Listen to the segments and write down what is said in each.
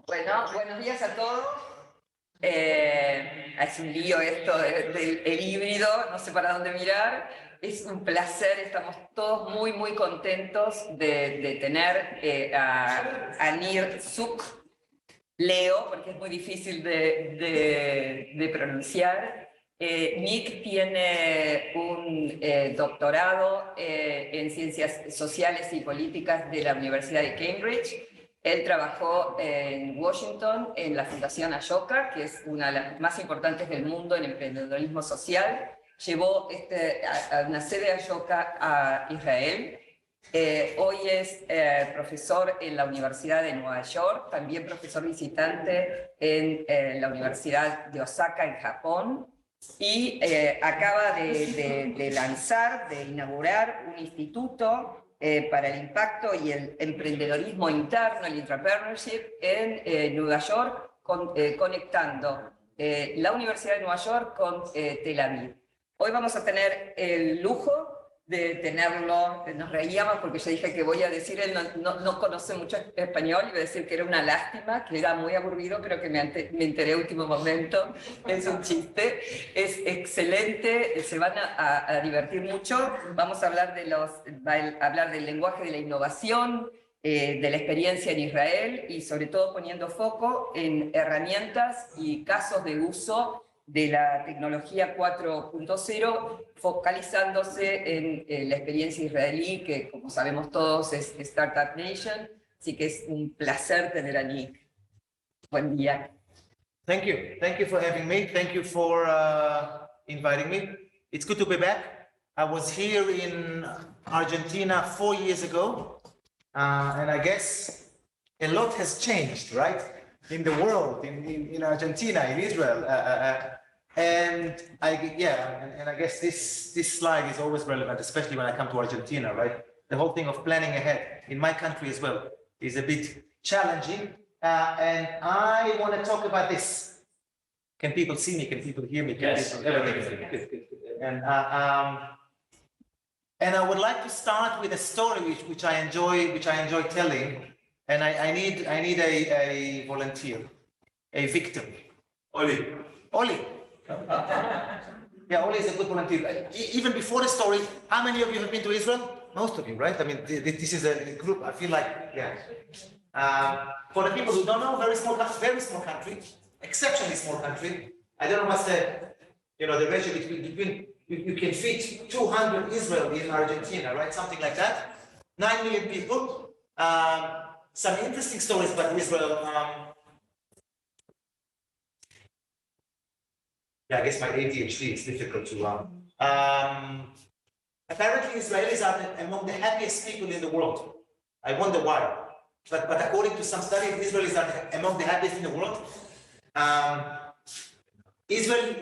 Bueno, buenos días a todos. Es un lío esto del híbrido, no sé para dónde mirar. Es un placer, estamos todos muy contentos de tener a Nir Tsuk, Leo, porque es muy difícil de pronunciar. Nick tiene un doctorado en Ciencias Sociales y Políticas de la Universidad de Cambridge. Él trabajó en Washington en la Fundación Ashoka, que es una de las más importantes del mundo en emprendedorismo social. Llevó a una sede Ashoka a Israel. Hoy es profesor en la Universidad de Nueva York, también profesor visitante en la Universidad de Osaka, en Japón, y acaba de inaugurar un instituto para el impacto y el emprendedorismo interno, el entrepreneurship, en Nueva York, conectando la Universidad de Nueva York con Tel Aviv. Hoy vamos a tener el lujo de tenerlo, nos reíamos porque yo dije que voy a decir, él no conoce mucho español, iba a decir que era una lástima, que era muy aburrido, creo que me enteré a último momento, es un chiste, es excelente, se van a divertir mucho, vamos a hablar, hablar del lenguaje de la innovación, de la experiencia en Israel y sobre todo poniendo foco en herramientas y casos de uso de la tecnología 4.0, focalizándose en la experiencia israelí, que como sabemos todos es Startup Nation, así que es un placer tener a Nick. Buen día. Thank you for having me. Thank you for inviting me. It's good to be back. I was here in Argentina 4 years ago, and I guess a lot has changed, right? In the world, in Argentina, in Israel, and I guess this slide is always relevant, especially when I come to Argentina, right? The whole thing of planning ahead in my country as well is a bit challenging, and I want to talk about this. Can people see me? Can people hear me? Yes. Everything. Good. And I would like to start with a story which I enjoy telling. And I need a volunteer, a victim. Oli. Yeah, Oli is a good volunteer. Even before the story, how many of you have been to Israel? Most of you, right? I mean, this is a group, I feel like, yeah. For the people who don't know, very small country, exceptionally small country. I don't know what's the ratio between you can fit 200 Israel in Argentina, right? Something like that. 9 million people. Some interesting stories about Israel. I guess my ADHD is difficult to. Apparently, Israelis are among the happiest people in the world. I wonder why. But according to some studies, Israelis are among the happiest in the world. Israel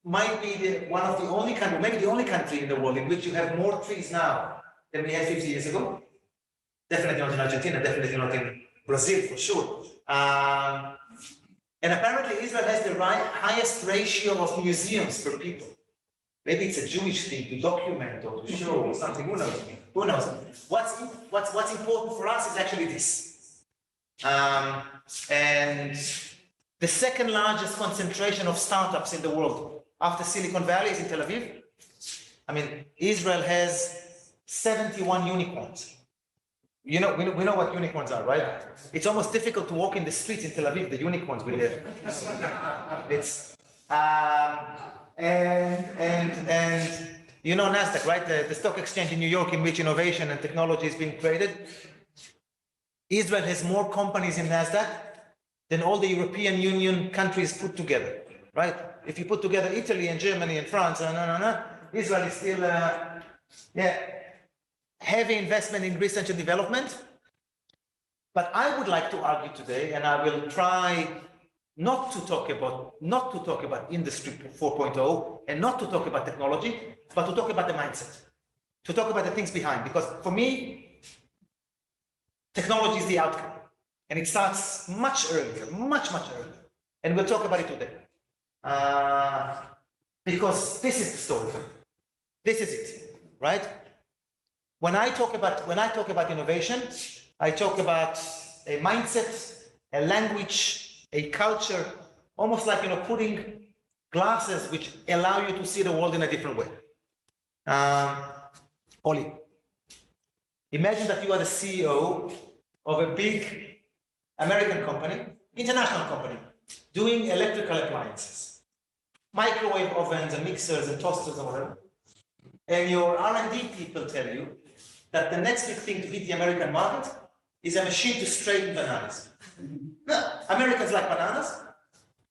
might be one of the only country, maybe the only country in the world in which you have more trees now than we had 50 years ago. Definitely not in Argentina, definitely not in Brazil, for sure. And apparently Israel has the highest ratio of museums per people. Maybe it's a Jewish thing to document or to show or something, who knows? What's important for us is actually this. And the second largest concentration of startups in the world after Silicon Valley is in Tel Aviv. I mean, Israel has 71 unicorns. We know what unicorns are, right? It's almost difficult to walk in the streets in Tel Aviv, the unicorns we have. It's and you know NASDAQ, right? The stock exchange in New York in which innovation and technology is being traded. Israel has more companies in NASDAQ than all the European Union countries put together, right? If you put together Italy and Germany and France, Israel is still, heavy investment in research and development. But I would like to argue today, and I will try not to talk about industry 4.0 and not to talk about technology, but to talk about the mindset, to talk about the things behind. Because for me, technology is the outcome, and it starts much earlier, much earlier. And we'll talk about it today. Because this is the story. This is it, right? when I talk about innovation, I talk about a mindset, a language, a culture, almost like putting glasses which allow you to see the world in a different way. Oli, imagine that you are the CEO of a big American company, international company, doing electrical appliances, microwave ovens and mixers and toasters and whatever. And your R&D people tell you that the next big thing to hit the American market is a machine to straighten bananas. No, Americans like bananas,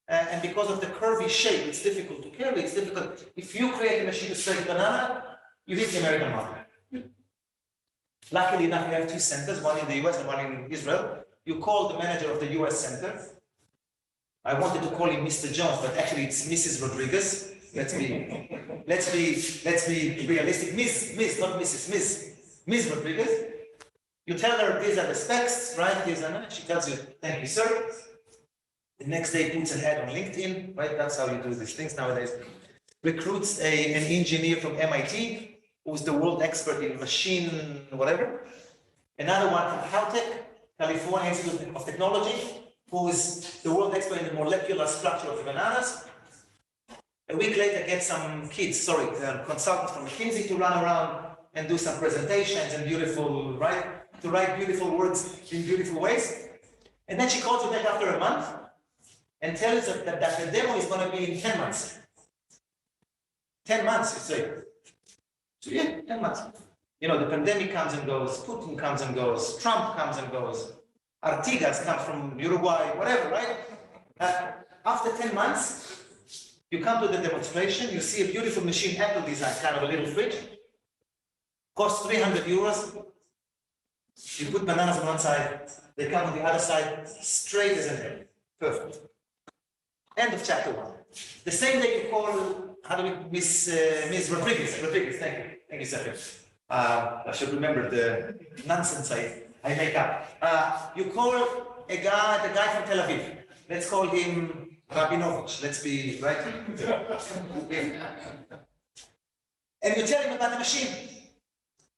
and because of the curvy shape, it's difficult to carry, it's difficult. If you create a machine to straighten banana, you hit the American market. Luckily enough, we have two centers, one in the US and one in Israel. You call the manager of the US center. I wanted to call him Mr. Jones, but actually it's Mrs. Rodriguez. Let's be realistic. Miss, not Mrs. Miss Rodriguez. You tell her these are the specs, right? These are, she tells you, thank you, sir. The next day puts an ad on LinkedIn, right? That's how you do these things nowadays. Recruits an engineer from MIT, who's the world expert in machine, whatever. Another one from Caltech, California Institute of Technology, who is the world expert in the molecular structure of bananas. A week later, get some kids, consultants from McKinsey to run around and do some presentations and beautiful, right? To write beautiful words in beautiful ways. And then she calls you back after a month and tells you that the demo is going to be in 10 months. 10 months, you say. So yeah, 10 months. The pandemic comes and goes, Putin comes and goes, Trump comes and goes, Artigas comes from Uruguay, whatever, right? After 10 months, you come to the demonstration, you see a beautiful machine, Apple design, kind of a little fridge, costs 300 euros. You put bananas on one side, they come on the other side, straight as an arrow. Perfect. End of chapter 1. The same day you call, Miss Rodriguez. Rodriguez, thank you. Thank you, Sergio. I should remember the nonsense I make up. You call the guy from Tel Aviv. Let's call him Rabinovich. Let's be right. And you tell him about the machine.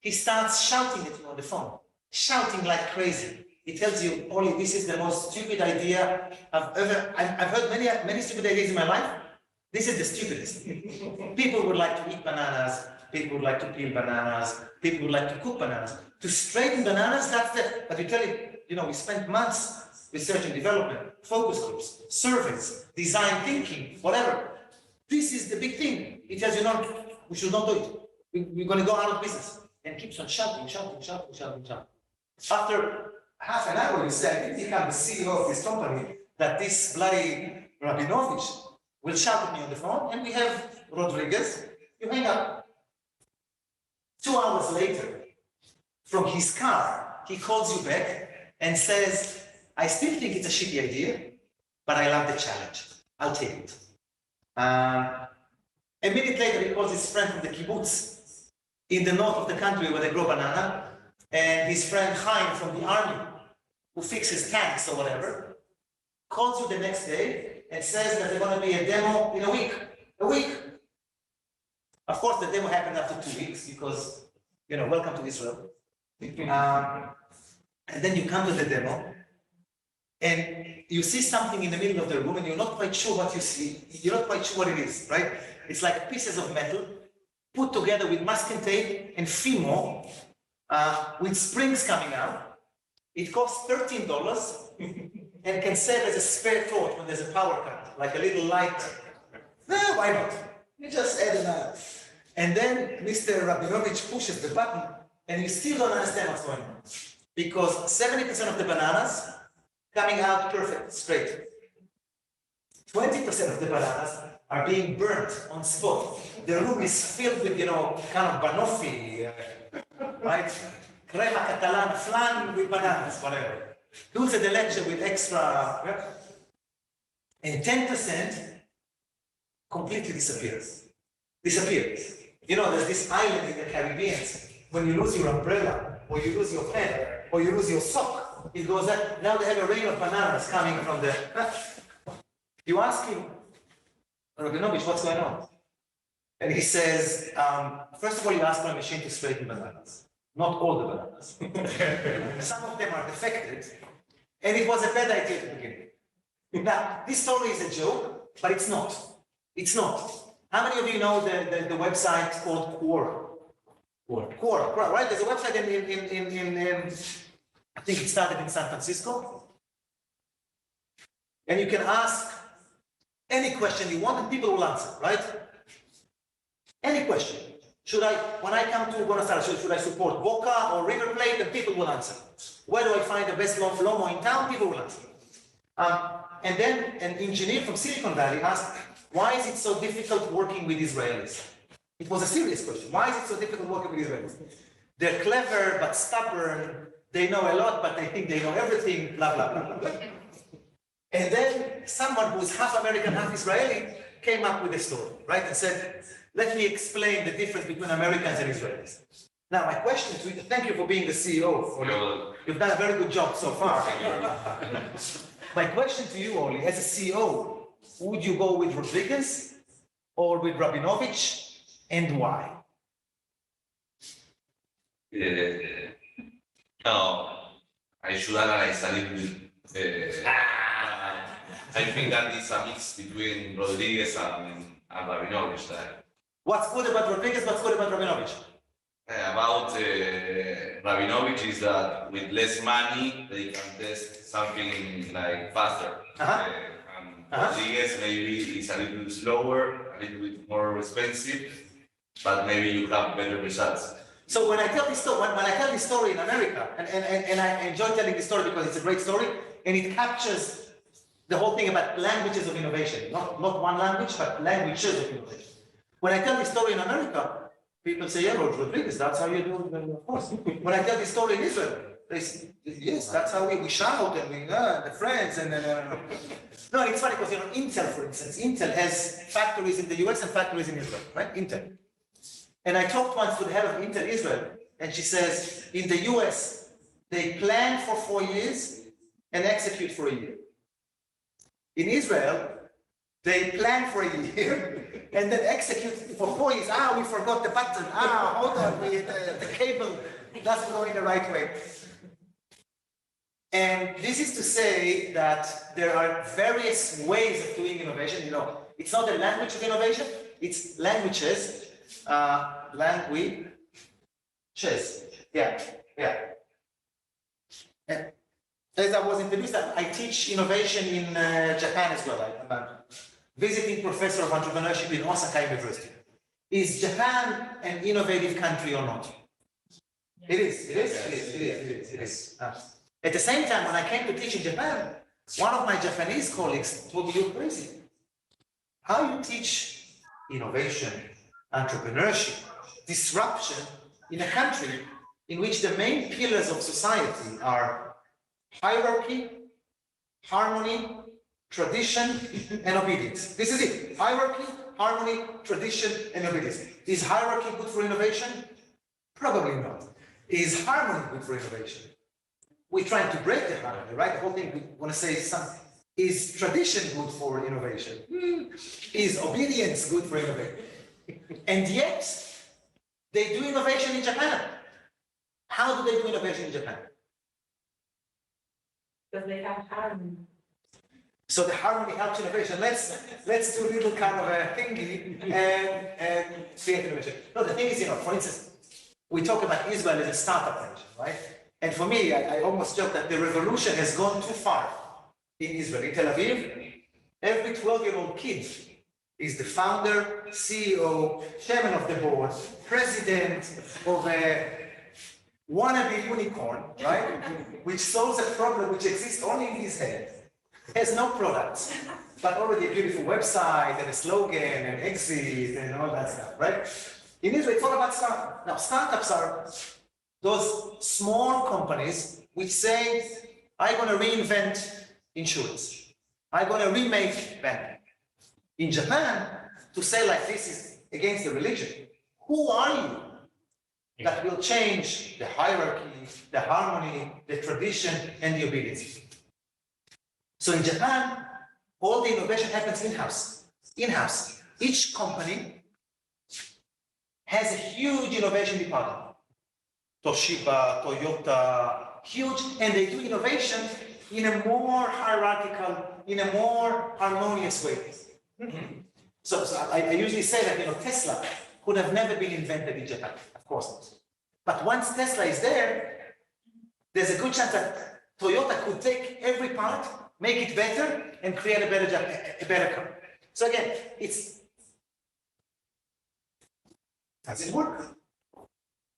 He starts shouting at you on the phone, shouting like crazy. He tells you, Oli, this is the most stupid idea I've heard many stupid ideas in my life. This is the stupidest. People would like to eat bananas. People would like to peel bananas. People would like to cook bananas. To straighten bananas, but we tell him, we spent months research and development, focus groups, surveys, design thinking, whatever. This is the big thing. He tells you, no, we should not do it. We're going to go out of business. And keeps on shouting. After half an hour, you say, I become the CEO of this company, that this bloody Rabinovich will shout at me on the phone, and we have Rodriguez. You hang up. 2 hours later, from his car, he calls you back and says, I still think it's a shitty idea, but I love the challenge. I'll take it. A minute later, he calls his friend from the kibbutz in the north of the country where they grow banana, and his friend Chaim from the army, who fixes tanks or whatever, calls you the next day and says that there's going to be a demo in a week. A week. Of course, the demo happened after 2 weeks because, welcome to Israel. And then you come to the demo and you see something in the middle of the room and you're not quite sure what you see. You're not quite sure what it is, right? It's like pieces of metal put together with masking tape and Fimo with springs coming out. It costs $13 and can serve as a spare torch when there's a power cut, like a little light. No, why not? You just add another. And then Mr. Rabinovich pushes the button and you still don't understand what's going on. Because 70% of the bananas coming out perfect, straight. 20% of the bananas are being burnt on spot. The room is filled with, kind of banoffee, right? Crema catalana, flan with bananas, whatever. Dulce de leche with extra, and 10% completely disappears. There's this island in the Caribbean. When you lose your umbrella, or you lose your pen, or you lose your sock, it goes up. Now they have a rain of bananas coming from the. You ask him, Rabinovich, what's going on? And he says, first of all, you ask for a machine to straighten bananas. not all the bananas. Some of them are defected, and it was a bad idea to begin with. Now, this story is a joke, but it's not. It's not. How many of you know the website called Quora, right? There's a website in I think it started in San Francisco. And you can ask any question you want and people will answer, right? Any question. When I come to Buenos Aires, should I support Boca or River Plate? And people will answer. Where do I find the best lomo in town? People will answer. And then an engineer from Silicon Valley asked, why is it so difficult working with Israelis? It was a serious question. Why is it so difficult working with Israelis? They're clever but stubborn. They know a lot, but they think they know everything, blah, blah, blah, blah. And then someone who's half American, half Israeli came up with a story, right? And said, let me explain the difference between Americans and Israelis. Now, my question to you, thank you for being the CEO. You've done a very good job so far. My question to you, Oli, as a CEO, would you go with Rodriguez or with Rabinovich, and why? No, I should analyze a little bit. I think that it's a mix between Rodriguez and Rabinovich. What's good about Rodriguez? What's good about Rabinovich? About Rabinovich is that with less money they can test something like faster. And Rodriguez maybe is a little bit slower, a little bit more expensive, but maybe you have better results. So when I tell this story, when I tell this story in America, and I enjoy telling this story because it's a great story, and it captures the whole thing about languages of innovation, not one language, but languages of innovation. When I tell this story in America, people say, yeah, Rodriguez, that's how you do it, of course. When I tell this story in Israel, they say, yes, that's how we shout and we, the friends, and No, it's funny because, Intel, for instance, Intel has factories in the US and factories in Israel, right? Intel. And I talked once to the head of Intel Israel, and she says, in the US, they plan for 4 years and execute for a year. In Israel, they plan for a year and then execute for 4 years. We forgot the button. Hold on, the cable doesn't go in the right way. And this is to say that there are various ways of doing innovation. It's not a language of innovation, it's languages. And as I was introduced, I teach innovation in Japan as well. I'm a visiting professor of entrepreneurship in Osaka University. Is Japan an innovative country or not? It is. At the same time, when I came to teach in Japan, one of my Japanese colleagues told me, you're crazy. How you teach innovation, entrepreneurship, disruption in a country in which the main pillars of society are hierarchy, harmony, tradition, and obedience. This is it. Hierarchy, harmony, tradition, and obedience. Is hierarchy good for innovation? Probably not. Is harmony good for innovation? We're trying to break the harmony, right? The whole thing, we want to say something. Is tradition good for innovation? Is obedience good for innovation? And yet, they do innovation in Japan. How do they do innovation in Japan? Because they have harmony. So the harmony helps innovation. Let's do a little kind of a thingy and create innovation. No, the thing is, for instance, we talk about Israel as a startup nation, right? And for me, I almost joke that the revolution has gone too far in Israel. In Tel Aviv, every 12-year-old kid is the founder, CEO, chairman of the board, president of a wannabe unicorn, right? Which solves a problem which exists only in his head. Has no products, but already a beautiful website and a slogan and exit and all that stuff, right? In Israel, it's all about startups. Now, startups are those small companies which say, I'm going to reinvent insurance. I'm going to remake banking. In Japan, to say like this is against the religion. Who are you that will change the hierarchy, the harmony, the tradition, and the obedience? So in Japan, all the innovation happens in-house. In-house. Each company has a huge innovation department. Toshiba, Toyota, huge, and they do innovation in a more hierarchical, in a more harmonious way. So I usually say that, Tesla could have never been invented in Japan, of course not. But once Tesla is there, there's a good chance that Toyota could take every part, make it better, and create a better car. So again, does it work?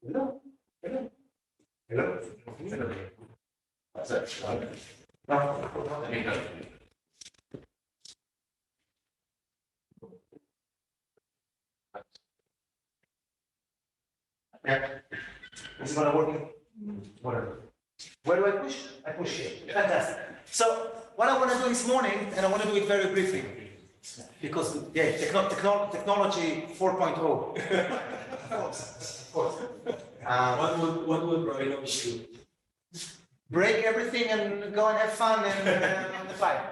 Hello? Hello? Hello? Hello? What's that? No. Yeah. Is it gonna work? Whatever. Where do I push? I push here. Fantastic. So what I want to do this morning, and I want to do it very briefly, because technology 4.0. Of course. What would Rabinovich do? Break everything and go and have fun and on the fire.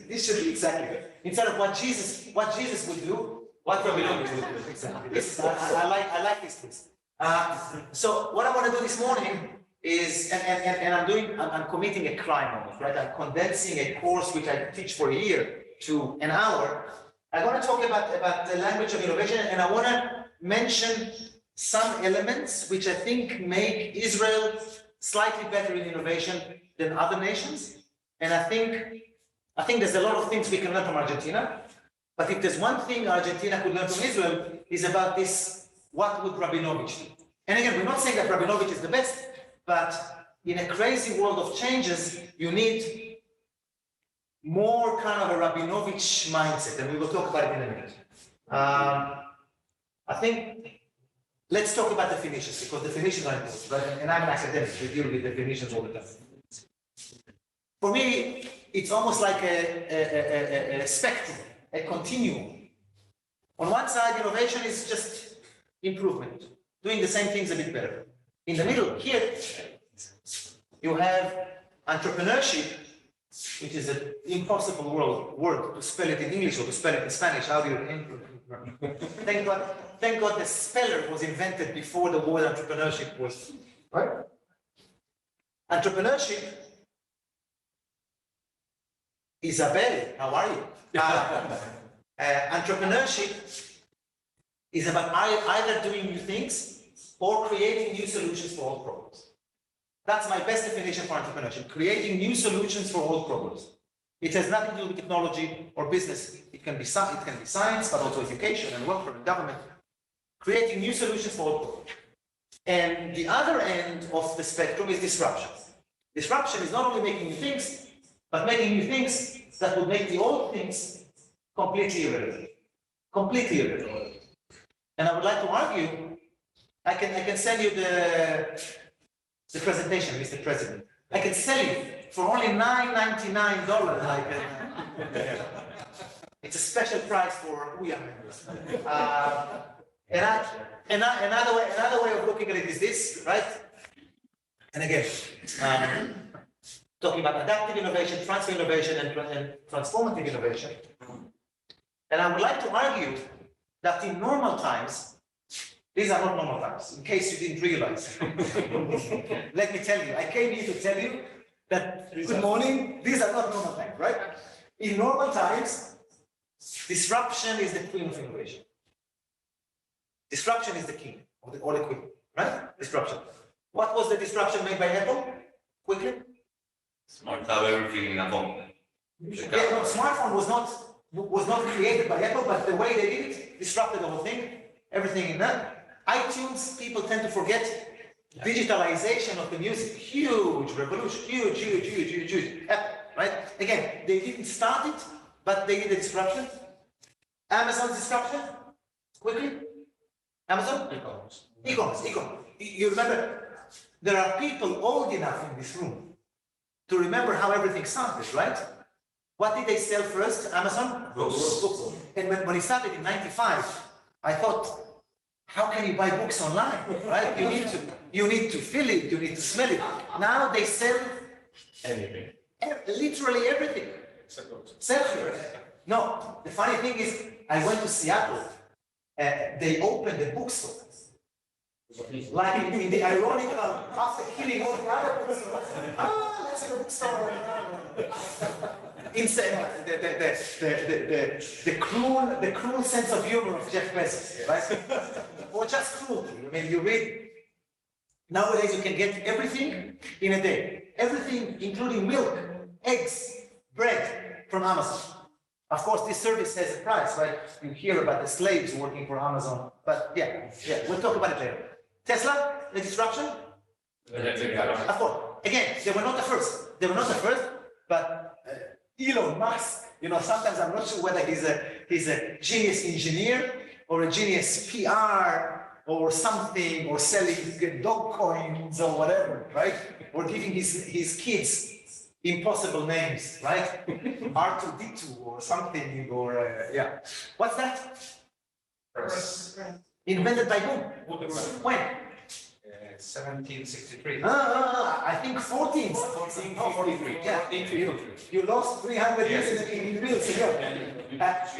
This should be exactly it. Instead of what Jesus would do, what Rabinovich would do. Exactly. I like this list. So what I want to do this morning is, and I'm committing a crime on it, right? I'm condensing a course which I teach for a year to an hour. I want to talk about the language of innovation, and I want to mention some elements which I think make Israel slightly better in innovation than other nations. And I think there's a lot of things we can learn from Argentina. But if there's one thing Argentina could learn from Israel, is about this: what would Rabinovich do? And again, we're not saying that Rabinovich is the best, but in a crazy world of changes, you need more kind of a Rabinovich mindset, and we will talk about it in a minute. I think let's talk about definitions, because definitions are important, right? And I'm an academic, we deal with definitions all the time. For me, it's almost like a spectrum, a continuum. On one side, innovation is just improvement, doing the same things a bit better. In the middle, here, you have entrepreneurship, which is an impossible word to spell it in English or to spell it in Spanish. How do you? Thank God the speller was invented before the word entrepreneurship was, right? Entrepreneurship. Isabel, how are you? Entrepreneurship is about either doing new things or creating new solutions for old problems. That's my best definition for entrepreneurship: creating new solutions for old problems. It has nothing to do with technology or business. It can be science, but also education and welfare and government. Creating new solutions for old problems. And the other end of the spectrum is disruption. Disruption is not only making new things, but making new things that will make the old things completely irrelevant. Completely irrelevant. And I would like to argue, I can send you the presentation, Mr. President. I can sell you for only $9.99. It's a special price for UIA members. Another way of looking at it is this, right? And again, talking about adaptive innovation, transfer innovation, and transformative innovation. And I would like to argue that in normal times, these are not normal times, in case you didn't realize. Let me tell you, I came here to tell you that, good morning, these are not normal times, right? In normal times, disruption is the queen of innovation. Disruption is the king, or the queen, right? Disruption. What was the disruption made by Apple? Quickly? Smart have everything in a phone. Yeah, no, smartphone was not created by Apple, but the way they did it disrupted the whole thing, everything in that. iTunes, people tend to forget digitalization of the music. Huge revolution, huge. Apple, right? Again, they didn't start it, but they did the disruption. Amazon's disruption, quickly. Amazon? E-commerce. You remember, there are people old enough in this room to remember how everything started, right? What did they sell first? Amazon? Books. And when it started in '95, I thought, how can you buy books online, right? You need to feel it, you need to smell it. Now they sell Anything. literally everything. Self-care. No, the funny thing is, I went to Seattle. They opened a bookstore. Like in the ironical, after killing all the other books, let's go bookstore. Insane, the cruel sense of humor of Jeff Bezos, right? Or just cruelty. I mean, you read, nowadays you can get everything in a day. Everything, including milk, eggs, bread from Amazon. Of course, this service has a price, right? You hear about the slaves working for Amazon, but yeah, we'll talk about it later. Tesla, the disruption? Of course. Again, they were not the first. They were not the first, but Elon Musk, sometimes I'm not sure whether he's a genius engineer or a genius PR or something, or selling dog coins or whatever, right? Or giving his kids impossible names, right? R2D2 or something, or yeah. What's that? Invented by whom? When? 1763. I think 1453. Yeah. You lost 300 years in the bills ago.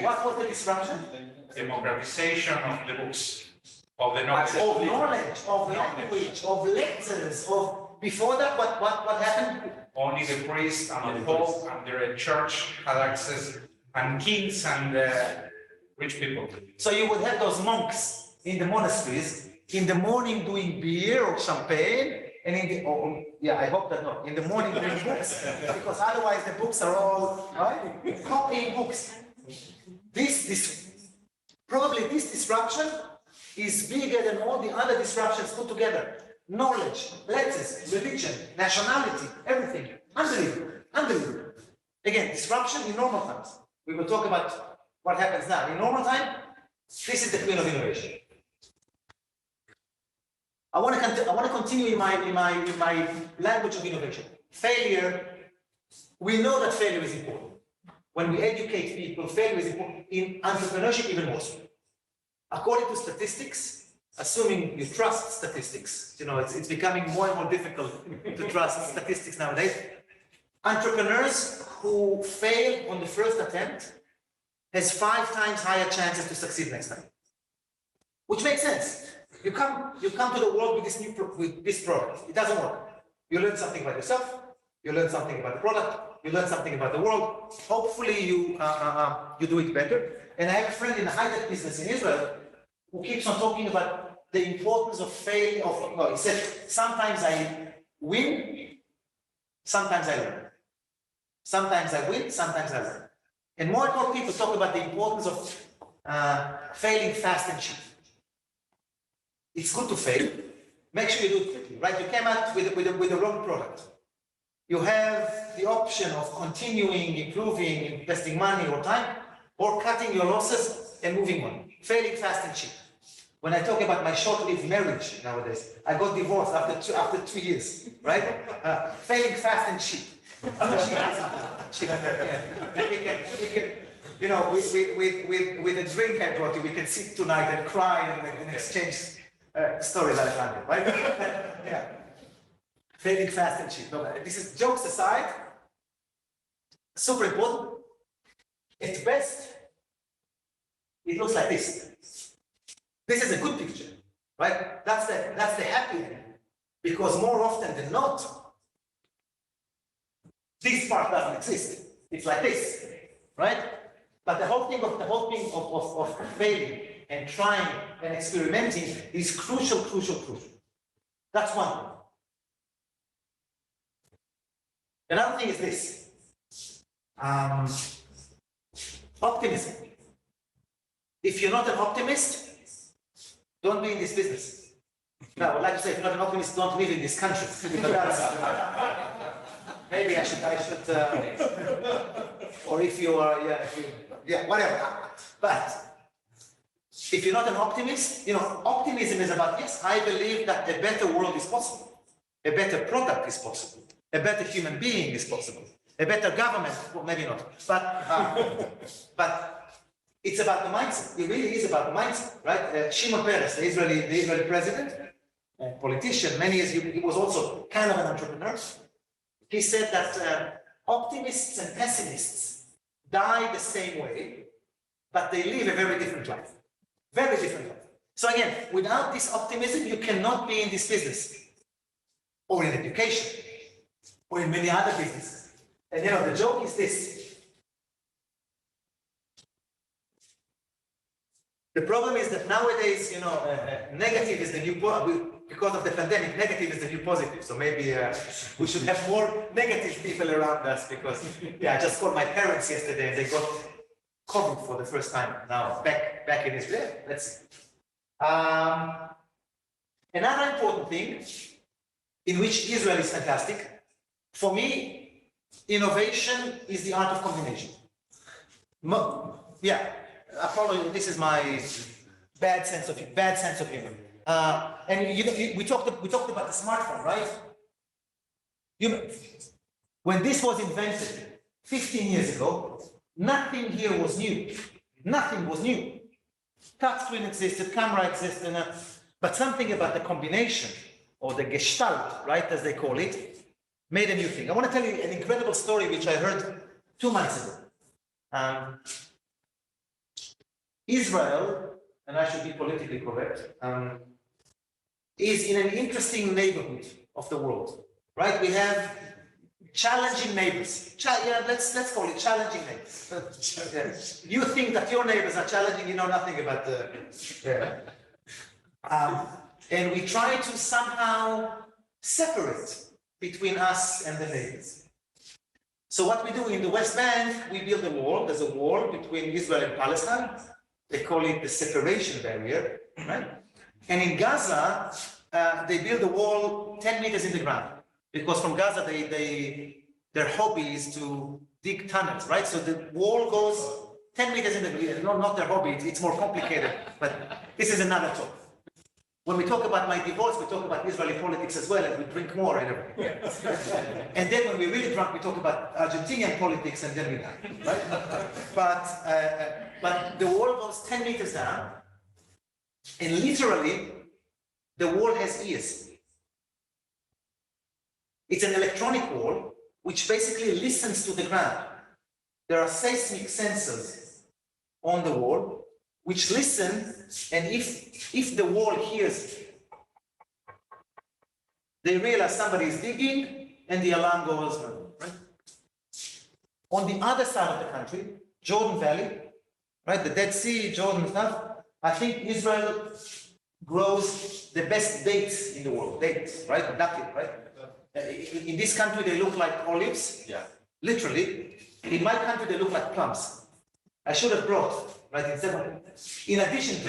What was the disruption? Democratization of the books, of the knowledge. Of knowledge, of language, of letters, of... Before that, what happened? Only the priest and the pope and the church had access, and kings and rich people. So you would have those monks in the monasteries in the morning doing beer or champagne, and in the I hope that not in the morning doing books, because otherwise the books are all right, copying books. Probably this disruption is bigger than all the other disruptions put together. Knowledge, letters, religion, nationality, everything. Unbelievable, unbelievable. Again, disruption in normal times. We will talk about what happens now. In normal time, this is the queen of innovation. I want to continue in my language of innovation. Failure. We know that failure is important. When we educate people, failure is important. In entrepreneurship, even more so. According to statistics, assuming you trust statistics, it's becoming more and more difficult to trust statistics nowadays. Entrepreneurs who fail on the first attempt has 5 times higher chances to succeed next time, which makes sense. You come to the world with this product. It doesn't work. You learn something about yourself. You learn something about the product. You learn something about the world. Hopefully, you do it better. And I have a friend in the high-tech business in Israel who keeps on talking about the importance of failure. He said, sometimes I win, sometimes I learn. Sometimes I win, sometimes I learn. And more and more people talk about the importance of failing fast and cheap. It's good to fail. Make sure you do it quickly, right? You came out with the wrong product. You have the option of continuing, improving, investing money or time, or cutting your losses and moving on. Failing fast and cheap. When I talk about my short-lived marriage nowadays, I got divorced after 2 years, right? Failing fast and cheap. Cheap. With a drink I brought you, we can sit tonight and cry and exchange stories, Alejandro, right? Yeah. Failing fast and cheap. No, this is jokes aside. Super important. At best, it looks like this. This is a good picture, right? That's the happy end. Because more often than not, this part doesn't exist. It's like this, right? But the whole thing of failing and trying and experimenting is crucial. That's one thing. Another thing is this. Optimism. If you're not an optimist, don't be in this business. Now, I would like to say, if you're not an optimist, don't live in this country. But that's, maybe I should, or if you are, whatever. But if you're not an optimist, optimism is about, yes, I believe that a better world is possible. A better product is possible. A better human being is possible. A better government, well, maybe not. But it's about the mindset. It really is about the mindset, right? Shimon Peres, the Israeli president, politician, many years, he was also kind of an entrepreneur. He said that optimists and pessimists die the same way, but they live a very different life. Very different life. So again, without this optimism, you cannot be in this business, or in education, or in many other businesses. And you know, the joke is this. The problem is that nowadays, you know, negative is the new, because of the pandemic, negative is the new positive. So maybe we should have more negative people around us because, yeah, I just called my parents yesterday and they got COVID for the first time now, back in Israel. Let's see. Another important thing in which Israel is fantastic, for me, innovation is the art of combination. Yeah, Apollo, this is my bad sense of humor. And you know, we talked about the smartphone, right? When this was invented 15 years ago, nothing here was new. Nothing was new. Touchscreen existed, camera existed, but something about the combination or the gestalt, right, as they call it, made a new thing. I want to tell you an incredible story which I heard 2 months ago. Israel, and I should be politically correct, is in an interesting neighborhood of the world, right? We have challenging neighbors. Let's call it challenging neighbors. You think that your neighbors are challenging, you know nothing about the. And we try to somehow separate between us and the neighbors. So what we do in the West Bank, we build a wall. There's a wall between Israel and Palestine. They call it the separation barrier, right? And in Gaza, they build a wall 10 meters in the ground. Because from Gaza, their hobby is to dig tunnels, right? So the wall goes 10 meters in the ground. No, not their hobby, it's more complicated, but this is another talk. When we talk about my divorce, we talk about Israeli politics as well, and we drink more and everything. And then when we're really drunk, we talk about Argentinian politics, and then we die, right? But the wall goes 10 meters down, and literally, the wall has ears. It's an electronic wall, which basically listens to the ground. There are seismic sensors on the wall, which listen, and if the wall hears, they realize somebody is digging, and the alarm goes, right? On the other side of the country, Jordan Valley, right, the Dead Sea, Jordan stuff, I think Israel grows the best dates in the world, dates, right, nothing, right? In this country, they look like olives, yeah, literally. In my country, they look like plums. I should have brought, right, in addition to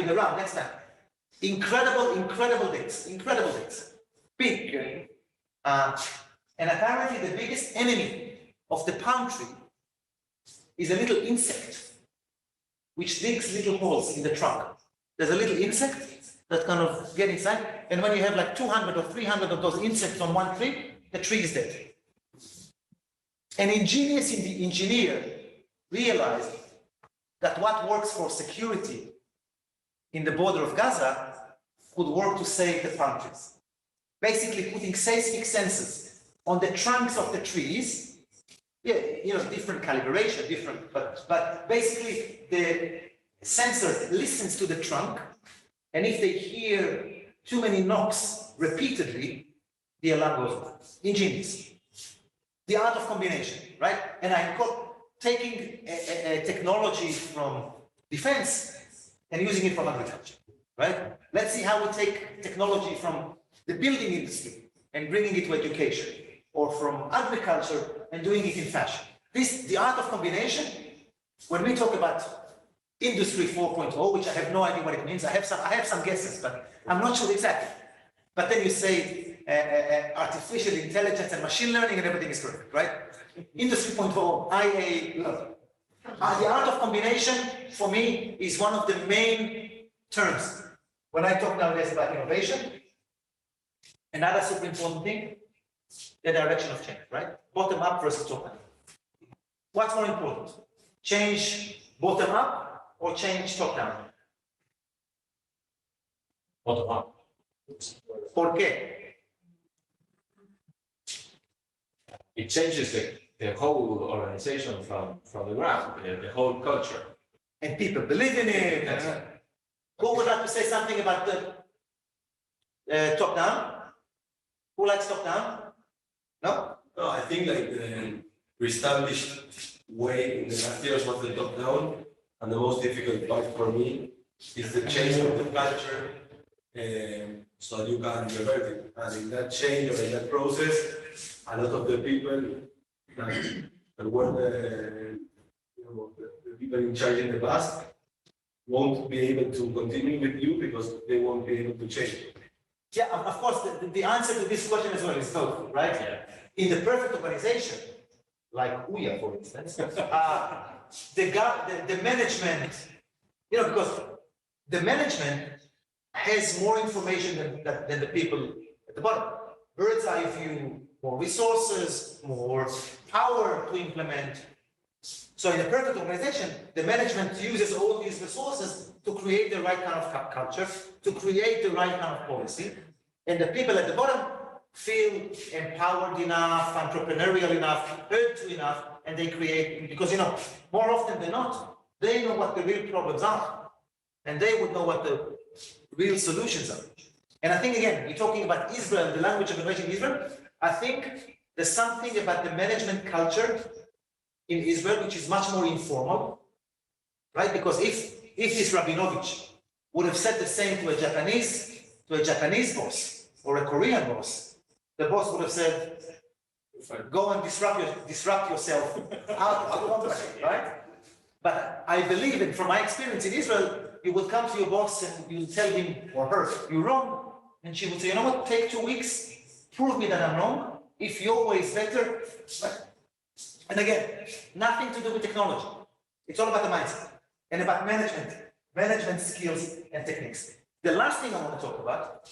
the round, next time. Incredible dates, big. And apparently the biggest enemy of the palm tree is a little insect, which digs little holes in the trunk. There's a little insect that kind of get inside, and when you have like 200 or 300 of those insects on one tree, the tree is dead. An ingenious engineer realized that what works for security in the border of Gaza could work to save the palm trees. Basically putting seismic sensors on the trunks of the trees, yeah, you know, different calibration, but basically the sensor listens to the trunk, and if they hear too many knocks repeatedly, the alarm goes off. Ingenious. The art of combination, right? And I'm taking a technology from defense and using it from agriculture, right? Let's see how we take technology from the building industry and bringing it to education, or from agriculture and doing it in fashion. The art of combination, when we talk about Industry 4.0, which I have no idea what it means. I have some guesses, but I'm not sure exactly. But then you say artificial intelligence and machine learning, and everything is correct, right? Industry 4.0, IA, the art of combination, for me, is one of the main terms. When I talk nowadays about innovation, another super important thing, the direction of change, right? Bottom up versus top down. What's more important? Change bottom up or change top down? Bottom up. ¿Por qué? It changes the whole organization from the ground, the whole culture. And people believe in it. Who would like to say something about the top-down? Who likes top-down? No? No, I think like the established way in the last years was the top-down, and the most difficult part for me is the change of the culture, so that you can revert it. And in that change or in that process, a lot of the people that were the people in charge in the past won't be able to continue with you because they won't be able to change. Yeah, of course, the answer to this question as well is no, right? Yeah. In the perfect organization, like UIA, for instance, the management, because the management has more information than the people at the bottom. Bird's eye view, more resources, more power to implement. So in a perfect organization, the management uses all these resources to create the right kind of culture, to create the right kind of policy. And the people at the bottom feel empowered enough, entrepreneurial enough, heard to enough, and they create, because more often than not, they know what the real problems are, and they would know what the real solutions are. And I think, again, you're talking about Israel, the language of innovation in Israel. I think there's something about the management culture in Israel which is much more informal, right? Because if this Rabinovich would have said the same to a Japanese boss or a Korean boss, the boss would have said, go and disrupt yourself out of the company, right? But I believe, and from my experience in Israel, you would come to your boss and you tell him or her, you're wrong. And she would say, you know what, take 2 weeks, prove me that I'm wrong. If your way is better. And again, nothing to do with technology. It's all about the mindset and about management skills and techniques. The last thing I want to talk about,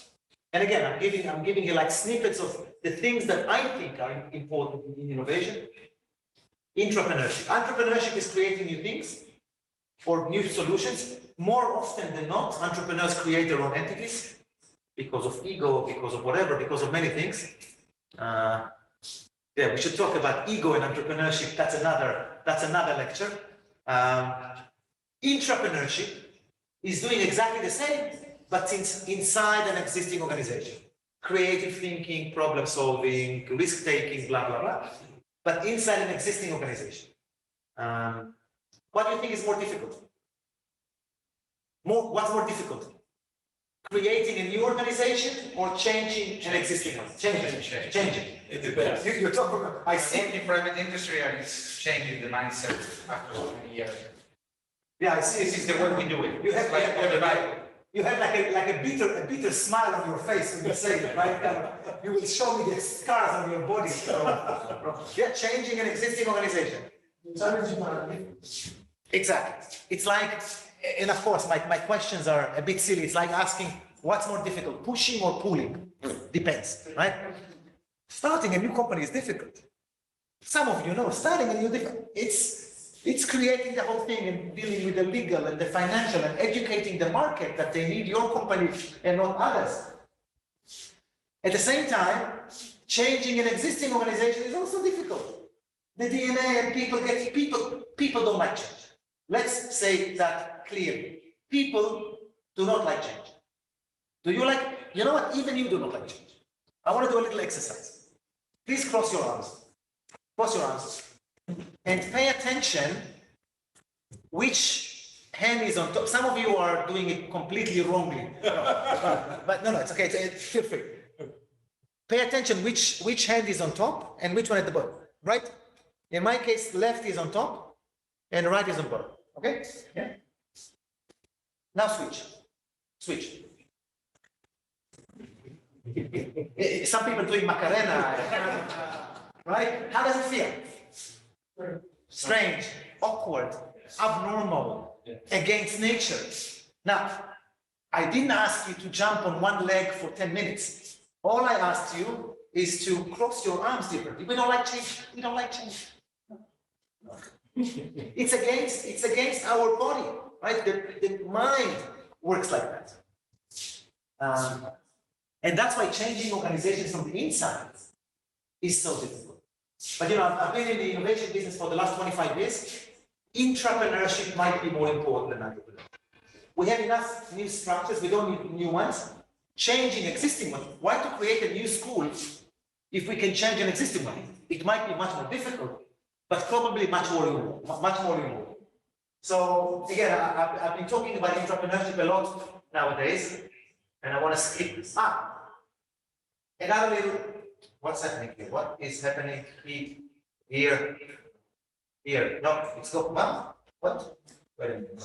and again, I'm giving you like snippets of the things that I think are important in innovation. Entrepreneurship. Entrepreneurship is creating new things or new solutions. More often than not, entrepreneurs create their own entities because of ego, because of whatever, because of many things. Yeah, we should talk about ego and entrepreneurship. That's another lecture. Entrepreneurship is doing exactly the same, but inside an existing organization. Creative thinking, problem solving, risk taking, blah, blah, blah. But inside an existing organization. What do you think is more difficult? What's more difficult? Creating a new organization or changing an existing one? Changing. It depends. You're talking about, I see. In private industry, and it's changing the mindset after so many years. Yeah, I see. This is the way we do it. You have like all the Bible. You have like a bitter smile on your face when you say it, right? You will show me the scars on your body. Yeah, changing an existing organization. Exactly. It's like, and of course, my questions are a bit silly. It's like asking, what's more difficult, pushing or pulling? Depends, right? Starting a new company is difficult. Some of you know, starting a new difficult. It's creating the whole thing and dealing with the legal and the financial and educating the market that they need your company and not others. At the same time, changing an existing organization is also difficult. The DNA and people don't like change. Let's say that clearly. People do not like change. Do you like, you know what, even you do not like change. I want to do a little exercise. Please cross your arms. Cross your arms. And pay attention which hand is on top. Some of you are doing it completely wrongly. But no, it's okay. Feel free. Pay attention which hand is on top and which one at the bottom, right? In my case, left is on top and right is on bottom. Okay? Yeah. Now switch. Switch. Some people doing Macarena, right? How does it feel? Strange, awkward, abnormal, against nature. Now, I didn't ask you to jump on one leg for 10 minutes. All I asked you is to cross your arms differently. We don't like change. We don't like change. It's against our body, right? The mind works like that. And that's why changing organizations from the inside is so difficult. But I've been in the innovation business for the last 25 years. Entrepreneurship might be more important than entrepreneurship. We have enough new structures, we don't need new ones. Changing existing ones. Why to create a new school if we can change an existing one? It might be much more difficult, but probably much more rewarding. So again, I've been talking about entrepreneurship a lot nowadays, and I want to skip this. Another little, what's happening here? What is happening here? No, it's go, huh? What? Wait a minute.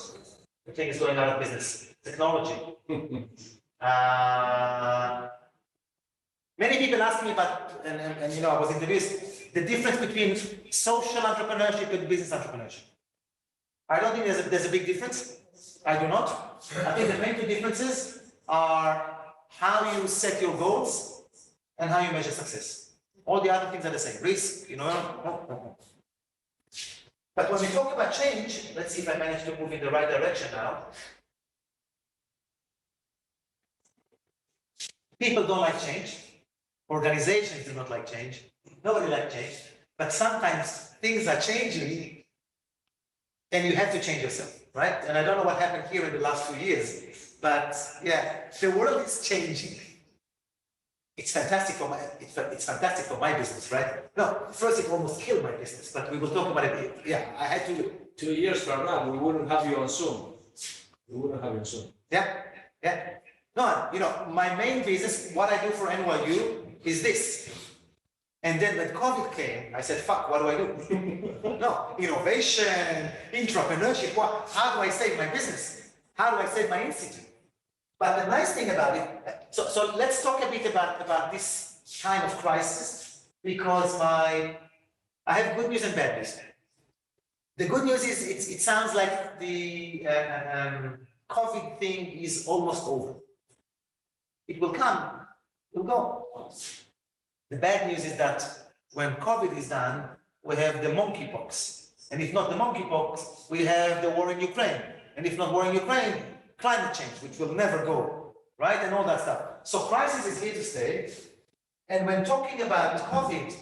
The thing is going out of business. Technology. Many people ask me about, and you know, I was introduced, the difference between social entrepreneurship and business entrepreneurship. I don't think there's a big difference. I do not. I think the main two differences are how you set your goals and how you measure success. All the other things are the same. Risk, you know. But when we talk about change, let's see if I manage to move in the right direction now. People don't like change. Organizations do not like change. Nobody likes change. But sometimes things are changing and you have to change yourself, right? And I don't know what happened here in the last 2 years, but yeah, the world is changing. It's fantastic for my business, right? No, first it almost killed my business, but we will talk about it. Yeah, I had to. 2 years from now, we wouldn't have you on Zoom. Yeah. No, you know, my main business, what I do for NYU is this. And then when COVID came, I said, fuck, what do I do? No, innovation, entrepreneurship, how do I save my business? How do I save my institute? But the nice thing about it, so let's talk a bit about this kind of crisis, because I have good news and bad news. The good news is it sounds like the COVID thing is almost over. It will come, it will go. The bad news is that when COVID is done, we have the monkeypox. And if not the monkeypox, we have the war in Ukraine. And if not war in Ukraine, climate change, which will never go, right? And all that stuff. So crisis is here to stay. And when talking about COVID,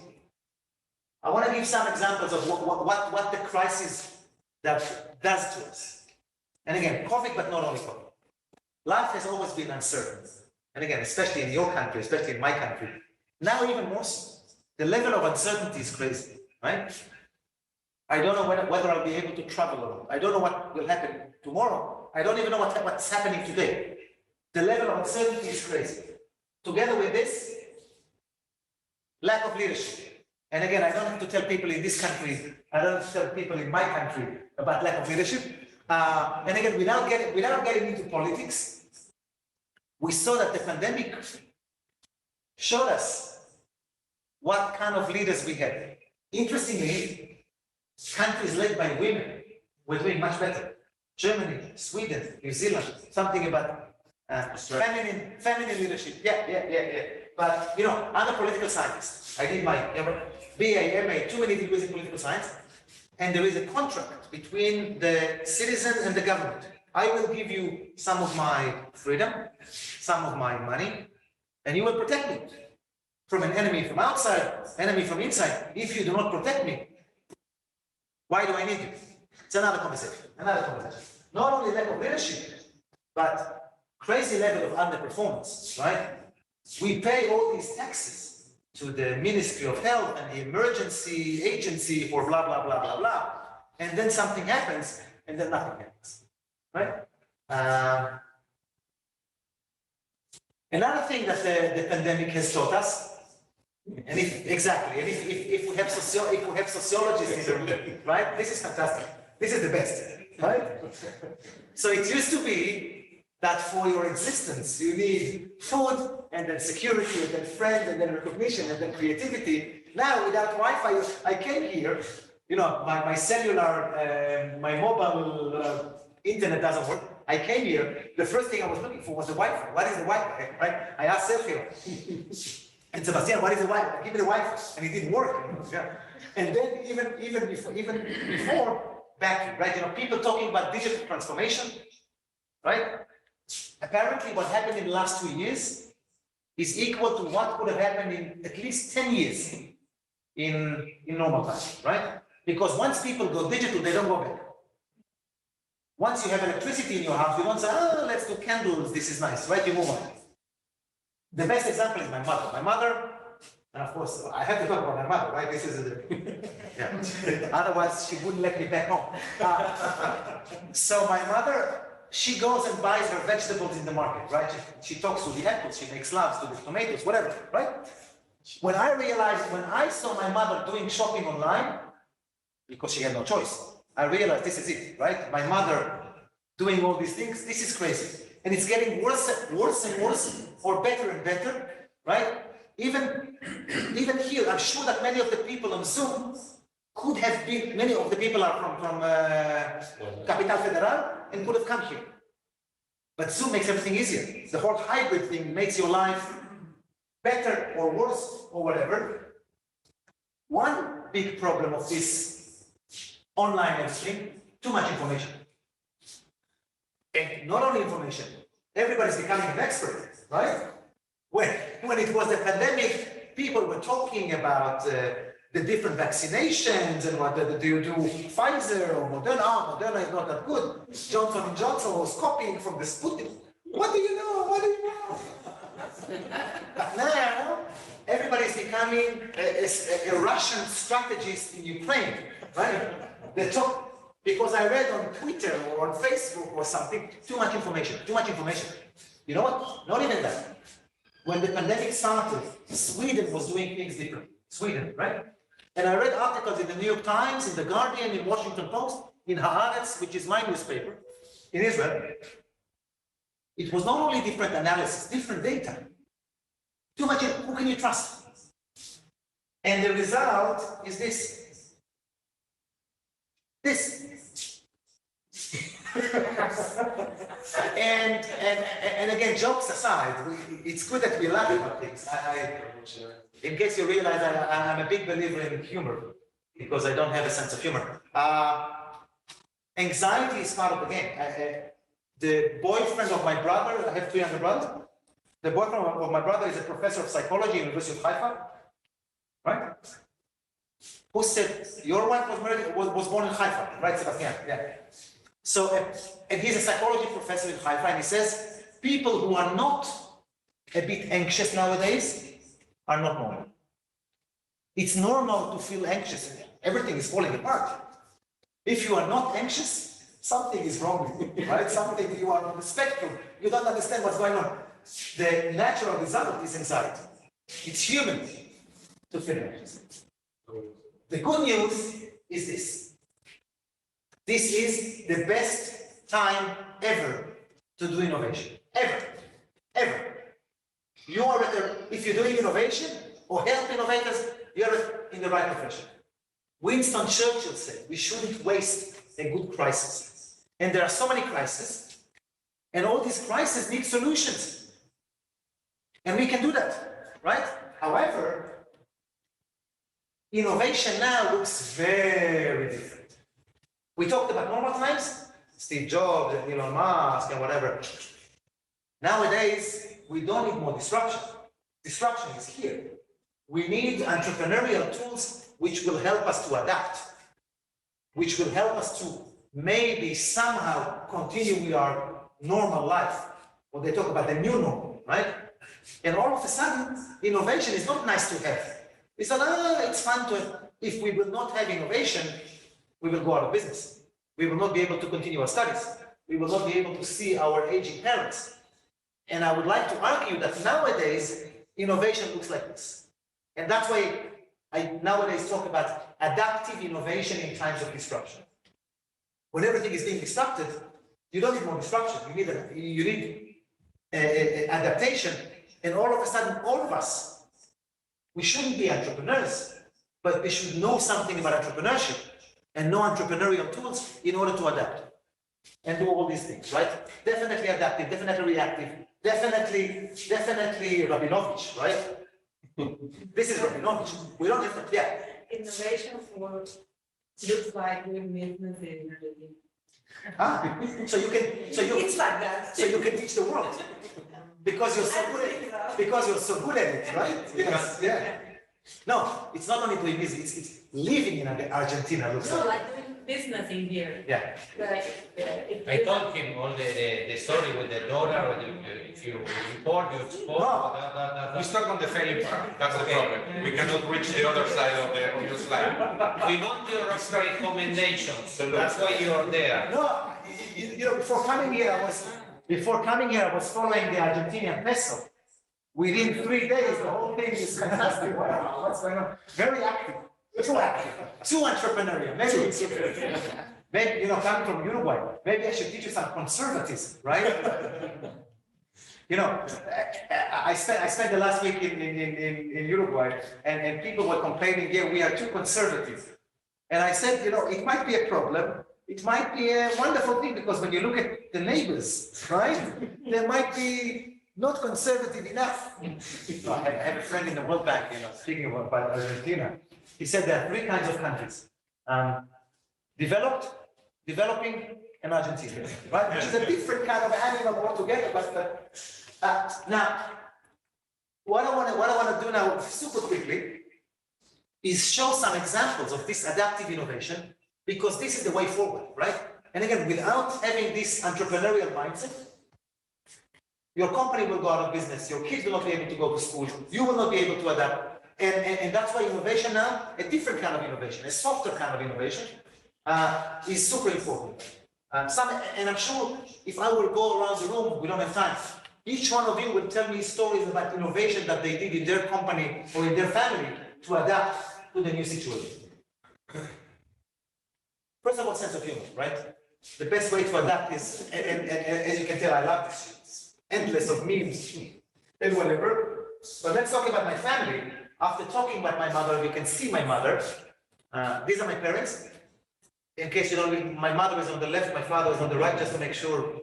I want to give some examples of what the crisis that does to us. And again, COVID, but not only COVID. Life has always been uncertain. And again, especially in your country, especially in my country, now even more so. The level of uncertainty is crazy, right? I don't know whether I'll be able to travel or not. I don't know what will happen tomorrow. I don't even know what's happening today. The level of uncertainty is crazy. Together with this, lack of leadership. And again, I don't have to tell people in this country, I don't have to tell people in my country about lack of leadership. And again, without getting into politics, we saw that the pandemic showed us what kind of leaders we had. Interestingly, countries led by women were doing much better. Germany, Sweden, New Zealand, something about feminine leadership. Yeah. But you know, I'm a political scientist. I did my BA, MA, too many degrees in political science, and there is a contract between the citizen and the government. I will give you some of my freedom, some of my money, and you will protect me from an enemy from outside, enemy from inside. If you do not protect me, why do I need you? It's another conversation. Not only lack of leadership, but crazy level of underperformance, right? We pay all these taxes to the Ministry of Health and the emergency agency for blah, blah, blah, blah, blah. And then something happens, and then nothing happens, right? Another thing that the pandemic has taught us, and if we have sociologists in the room, right? This is fantastic. This is the best, right? So it used to be that for your existence, you need food, and then security, and then friends, and then recognition, and then creativity. Now, without Wi-Fi, I came here, you know, my cellular, my mobile internet doesn't work. I came here, the first thing I was looking for was the Wi-Fi. What is the Wi-Fi, right? I asked Sergio, and Sebastian, what is the Wi-Fi? Give me the Wi-Fi, and it didn't work. Yeah. And then even before back, right? You know, people talking about digital transformation, right? Apparently, what happened in the last 2 years is equal to what could have happened in at least 10 years in normal times, right? Because once people go digital, they don't go back. Once you have electricity in your house, you don't say, oh, let's do candles, this is nice, right? You move on. The best example is my mother. My mother, and of course, I have to talk about my mother, right? This is yeah. Otherwise, she wouldn't let me back home. So my mother, she goes and buys her vegetables in the market, right? She talks to the apples, she makes loves to the tomatoes, whatever, right? When I saw my mother doing shopping online, because she had no choice, I realized this is it, right? My mother doing all these things, this is crazy. And it's getting worse and worse, or better and better, right? Even here, I'm sure that many of the people on Zoom could have been, many of the people are from Capital Federal and could have come here. But Zoom makes everything easier. The whole hybrid thing makes your life better or worse or whatever. One big problem of this online everything, too much information. And not only information, everybody's becoming an expert, right? When it was the pandemic, people were talking about the different vaccinations and what do you do Pfizer or Moderna? Oh, Moderna is not that good. Johnson & Johnson was copying from the Sputnik. What do you know? What do you know? But now, everybody's becoming a Russian strategist in Ukraine, right? They talk, because I read on Twitter or on Facebook or something, too much information. You know what? Not even that. When the pandemic started, Sweden was doing things different. Sweden, right? And I read articles in the New York Times, in the Guardian, in Washington Post, in Haaretz, which is my newspaper, in Israel. It was not only different analysis, different data. Too much, who can you trust? And the result is this. and again, jokes aside, it's good that we laugh about things. In case you realize, I'm a big believer in humor because I don't have a sense of humor. Anxiety is part of the game. The boyfriend of my brother, I have two younger brothers. The boyfriend of my brother is a professor of psychology at University of Haifa, right? Who said your wife was born in Haifa, right, Sebastian? Yeah. So, and he's a psychology professor in Haifa, and he says people who are not a bit anxious nowadays are not normal. It's normal to feel anxious. Everything is falling apart. If you are not anxious, something is wrong with you, right? Something, you are on the spectrum. You don't understand what's going on. The natural result is anxiety. It's human to feel anxious. The good news is this. This is the best time ever to do innovation. Ever. You are if you're doing innovation or help innovators, you're in the right profession. Winston Churchill said, we shouldn't waste a good crisis. And there are so many crises, and all these crises need solutions. And we can do that, right? However, innovation now looks very different. We talked about normal times, Steve Jobs and Elon Musk and whatever. Nowadays, we don't need more disruption. Disruption is here. We need entrepreneurial tools which will help us to adapt, which will help us to maybe somehow continue with our normal life. When they talk about the new normal, right? And all of a sudden, innovation is not nice to have. It's not, it's fun to, if we will not have innovation, we will go out of business. We will not be able to continue our studies. We will not be able to see our aging parents. And I would like to argue that nowadays, innovation looks like this. And that's why I nowadays talk about adaptive innovation in times of disruption. When everything is being disrupted, you don't need more disruption. You need adaptation. And all of a sudden, all of us, we shouldn't be entrepreneurs, but we should know something about entrepreneurship and know entrepreneurial tools in order to adapt and do all these things, right? Definitely adaptive, definitely reactive, definitely Rabinovich, right? This is Rabinovich. We don't have to, yeah. Innovation looks like doing business in Berlin. So you can, It's like that. so you can teach the world because you're so good at it, right? Yes, yeah. No, it's not only doing business, it's living in Argentina, looks No, like. like doing business in here. Yeah. Like, I told him all the story with the dollar, or if you import, you export. No. We stuck on the failing part, that's the problem. We cannot reach the other side of the slide. We want your recommendations, so that's why you're there. No, you know, before coming here, I was following the Argentinian peso. Within 3 days, the whole thing is fantastic. Wow, what's going on? Very active, too entrepreneurial. Maybe, you know, coming from Uruguay, maybe I should teach you some conservatism, right? You know, I spent the last week in Uruguay, and people were complaining, yeah, we are too conservative. And I said, you know, it might be a problem. It might be a wonderful thing, because when you look at the neighbors, right, there might be not conservative enough. I have a friend in the World Bank, you know, speaking about Argentina. He said there are 3 kinds of countries: developed, developing, and Argentina, right? Which is a different kind of animal altogether. But now, what I want to do now, super quickly, is show some examples of this adaptive innovation, because this is the way forward, right? And again, without having this entrepreneurial mindset, your company will go out of business, your kids will not be able to go to school, you will not be able to adapt. And that's why innovation now, a different kind of innovation, a softer kind of innovation, is super important. And I'm sure if I will go around the room, we don't have time, each one of you will tell me stories about innovation that they did in their company or in their family to adapt to the new situation. First of all, sense of humor, right? The best way to adapt is, and as you can tell, I love this. Endless of memes and whatever. But let's talk about my family. After talking about my mother, you can see my mother. These are my parents. In case you don't know, my mother is on the left, my father is on the right, just to make sure.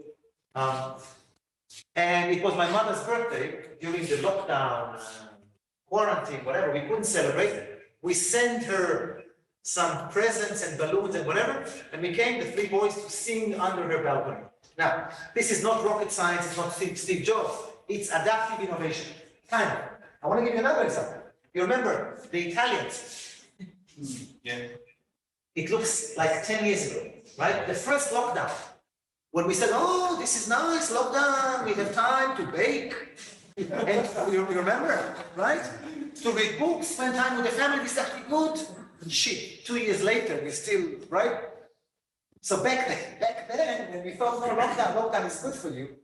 And it was my mother's birthday during the lockdown, quarantine, whatever. We couldn't celebrate it. We sent her some presents and balloons and whatever, and we came, the 3 boys, to sing under her balcony. Now, this is not rocket science, it's not Steve Jobs, it's adaptive innovation. Kind of. I want to give you another example. You remember the Italians? Yeah. It looks like 10 years ago, right? The first lockdown, when we said, oh, this is nice, lockdown, we have time to bake. And you remember, right? To read books, spend time with the family, this is actually good. Shit, 2 years later, we're still, right? So back then, when we thought, no, lockdown is good for you,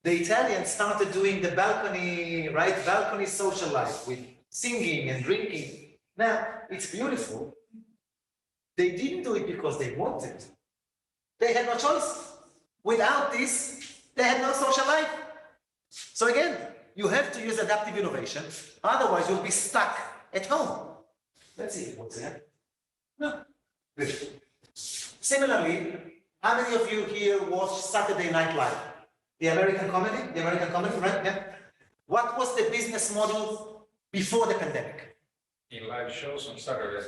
the Italians started doing the balcony, right? Balcony social life with singing and drinking. Now, it's beautiful. They didn't do it because they wanted. They had no choice. Without this, they had no social life. So again, you have to use adaptive innovation, otherwise you'll be stuck at home. Let's see what's there. No. Good. Similarly, how many of you here watch Saturday Night Live? The American comedy, right? Yeah. What was the business model before the pandemic? In live shows on Saturday.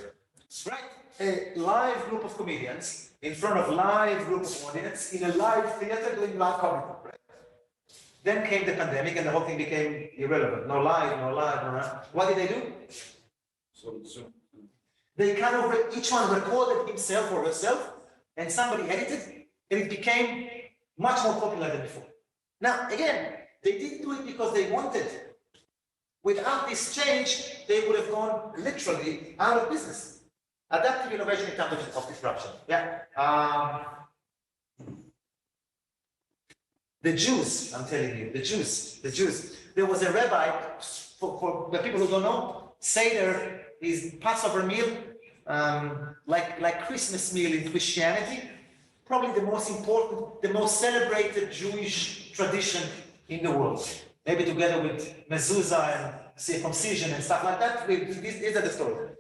Right. A live group of comedians in front of live group of audience in a live theater doing live comedy. Right? Then came the pandemic and the whole thing became irrelevant. No live. What did they do? So. They kind of, each one recorded himself or herself, and somebody edited, and it became much more popular than before. Now, again, they didn't do it because they wanted. Without this change, they would have gone literally out of business. Adaptive innovation in terms of disruption. Yeah. The Jews, I'm telling you, the Jews. There was a rabbi, for the people who don't know, Seder is Passover meal, like Christmas meal in Christianity, probably the most important, the most celebrated Jewish tradition in the world. Maybe together with mezuzah and circumcision and stuff like that. These are the stories.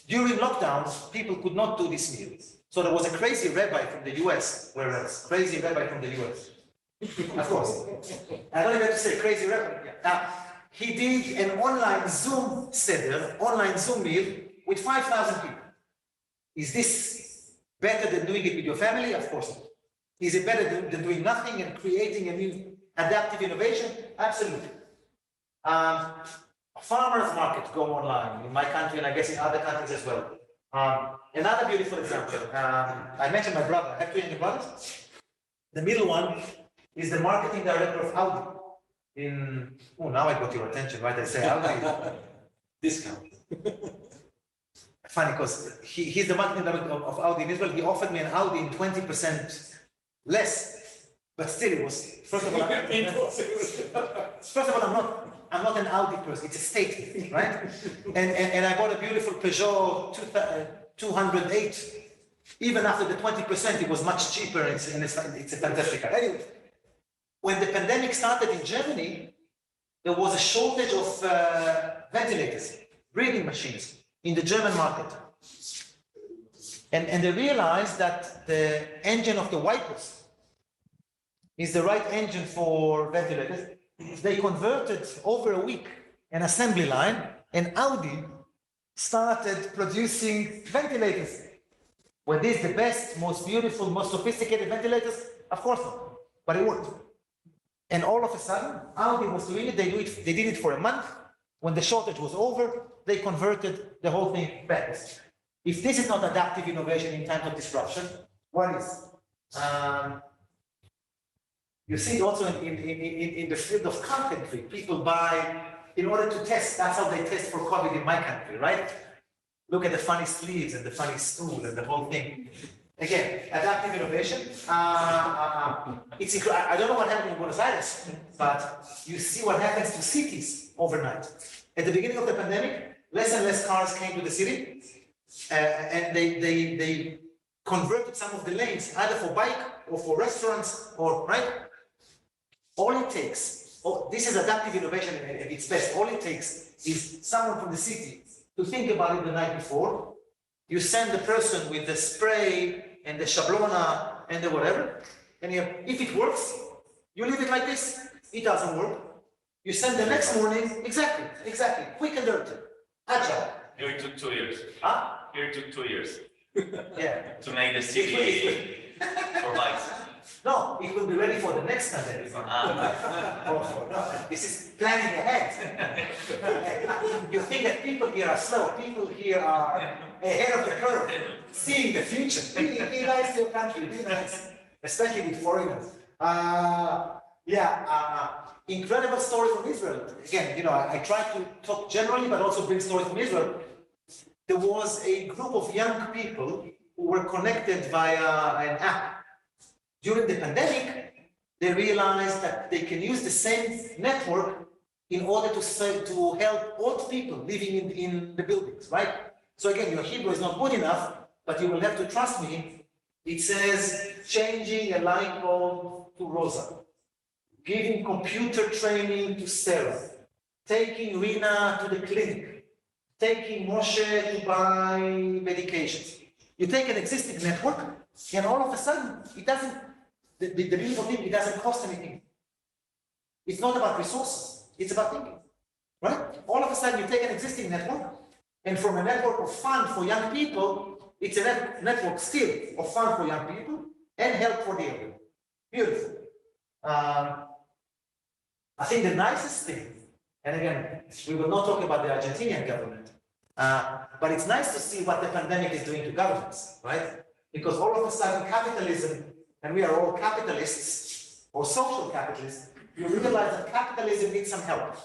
During lockdowns, people could not do this meal. So there was a crazy rabbi from the US, where else? Crazy rabbi from the US. Of course. I don't even have to say crazy rabbi. Yeah. Now, he did an online Zoom seder, online Zoom meal with 5,000 people. Is this better than doing it with your family? Of course not. Is it better than doing nothing and creating a new adaptive innovation? Absolutely. farmers markets go online in my country, and I guess in other countries as well. Another beautiful example, I mentioned my brother. I have two younger brothers. The middle one is the marketing director of Audi. Now I got your attention, right? I say Audi. Discount. Funny, because he's the marketing director of Audi in Israel. He offered me an Audi in 20% less, but still it was, first of all, I'm not an Audi person, it's a statement, right? And I bought a beautiful Peugeot 208. Even after the 20%, it was much cheaper, and it's a fantastic car. Anyway, when the pandemic started in Germany, there was a shortage of ventilators, breathing machines in the German market. And they realized that the engine of the wipers is the right engine for ventilators. They converted over a week an assembly line, and Audi started producing ventilators. Were these the best, most beautiful, most sophisticated ventilators? Of course not, but it worked. And all of a sudden, Audi was doing it. They did it for a month. When the shortage was over, they converted the whole thing back. If this is not adaptive innovation in times of disruption, what is? You see it also in the field of carpentry. People buy in order to test. That's how they test for COVID in my country, right? Look at the funny sleeves and the funny stool and the whole thing. Again, adaptive innovation. It's incredible. I don't know what happened in Buenos Aires, but you see what happens to cities overnight. At the beginning of the pandemic, less and less cars came to the city, and they converted some of the lanes either for bike or for restaurants, or right. All it takes, this is adaptive innovation at its best. All it takes is someone from the city to think about it the night before. You send the person with the spray and the shablona and the whatever, and if it works, you leave it like this. It doesn't work. You send the next morning, exactly, quick and dirty, agile. Here it took 2 years. Huh? Here it took 2 years Yeah. to make the city for bikes. No, it will be ready for the next pandemic. This is planning ahead. You think that people here are slow. People here are ahead of the curve, seeing the future. Be nice to your country, be nice, especially with foreigners. Incredible story from Israel. Again, I try to talk generally, but also bring stories from Israel. There was a group of young people who were connected via an app. During the pandemic, they realized that they can use the same network in order to help old people living in the buildings, right? So again, your Hebrew is not good enough, but you will have to trust me. It says, changing a light bulb to Rosa, giving computer training to Sarah, taking Rina to the clinic, taking Moshe to buy medications. You take an existing network, and all of a sudden, it doesn't, the beautiful thing, it doesn't cost anything. It's not about resources, it's about thinking, right? All of a sudden, you take an existing network, and from a network of fun for young people, it's a network still of fun for young people and help for the elderly. Beautiful. I think the nicest thing, and again, we will not talk about the Argentinian government, but it's nice to see what the pandemic is doing to governments, right? Because all of a sudden, capitalism, and we are all capitalists or social capitalists, you realize that capitalism needs some help.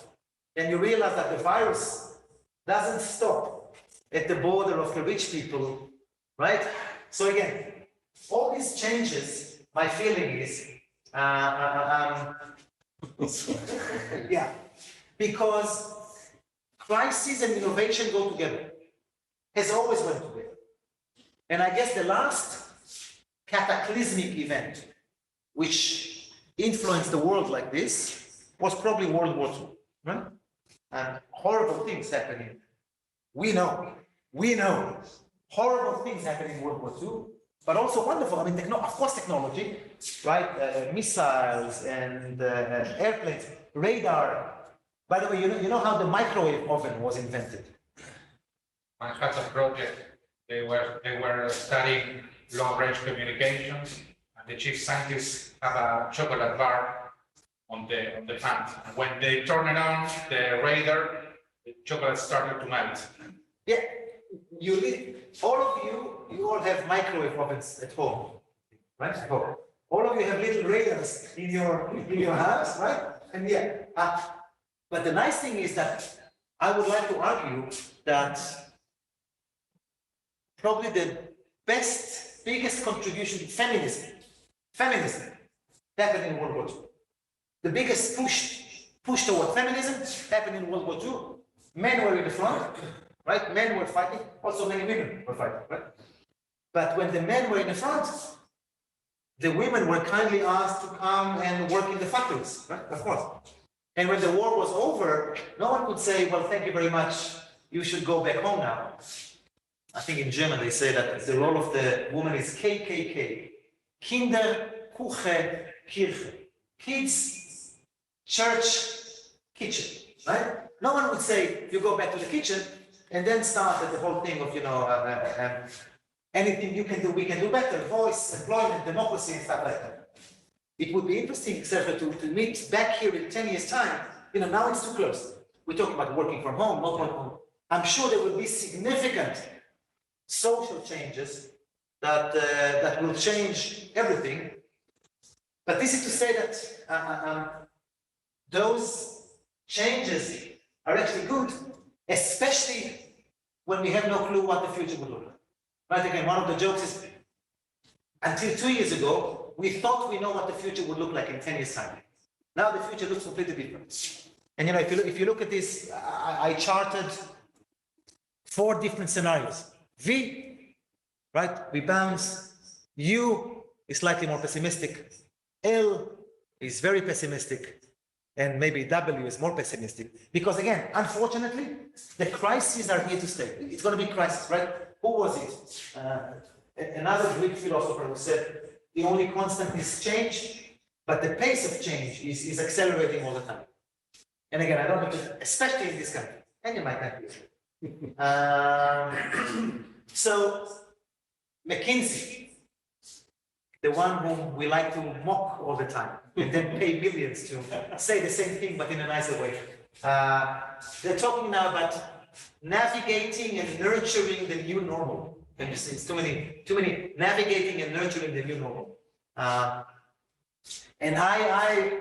And you realize that the virus doesn't stop at the border of the rich people, right? So again, all these changes, my feeling is, yeah, because crisis and innovation go together, has always went together. And I guess the last cataclysmic event which influenced the world like this was probably World War II, right? And horrible things happening. We know horrible things happening in World War II, but also wonderful. I mean, of course, technology, right? Missiles and airplanes, radar. By the way, you know how the microwave oven was invented? Manhattan Project. They were studying long-range communications, and the chief scientists have a chocolate bar on the fan. And when they turn it on, the radar the chocolate started to melt. Yeah, all of you all have microwave ovens at home, right? At home. All of you have little radars in your house, right? And yeah, but the nice thing is that I would like to argue that probably the biggest contribution to feminism happened in World War II. The biggest push toward feminism happened in World War II. Men were in the front, right? Men were fighting. Also, many women were fighting, right? But when the men were in the front, the women were kindly asked to come and work in the factories, right? Of course. And when the war was over, no one could say, well, thank you very much, you should go back home now. I think in German they say that the role of the woman is KKK. Kinder, Kuche, Kirche. Kids, church, kitchen, right? No one would say, you go back to the kitchen and then start the whole thing of, anything you can do, we can do better. Voice, employment, democracy, and stuff like that. It would be interesting, etc., to meet back here in 10 years' time. Now it's too close. We're talking about working from home, not working from home. I'm sure there will be significant social changes that will change everything. But this is to say that those changes are actually good, especially when we have no clue what the future will look like. Right, again, one of the jokes is, until 2 years ago, we thought we know what the future would look like in 10 years' time. Now the future looks completely different. And if you look at this, I charted 4 different scenarios. V, right, we bounce. U is slightly more pessimistic. L is very pessimistic. And maybe W is more pessimistic. Because again, unfortunately, the crises are here to stay. It's going to be crisis, right? Who was it? Another Greek philosopher who said, the only constant is change, but the pace of change is accelerating all the time. And again, I don't know, especially in this country, and in my country. So, McKinsey, the one whom we like to mock all the time, and then pay millions to say the same thing, but in a nicer way. They're talking now about navigating and nurturing the new normal. And you see, it's too many navigating and nurturing the new normal. And I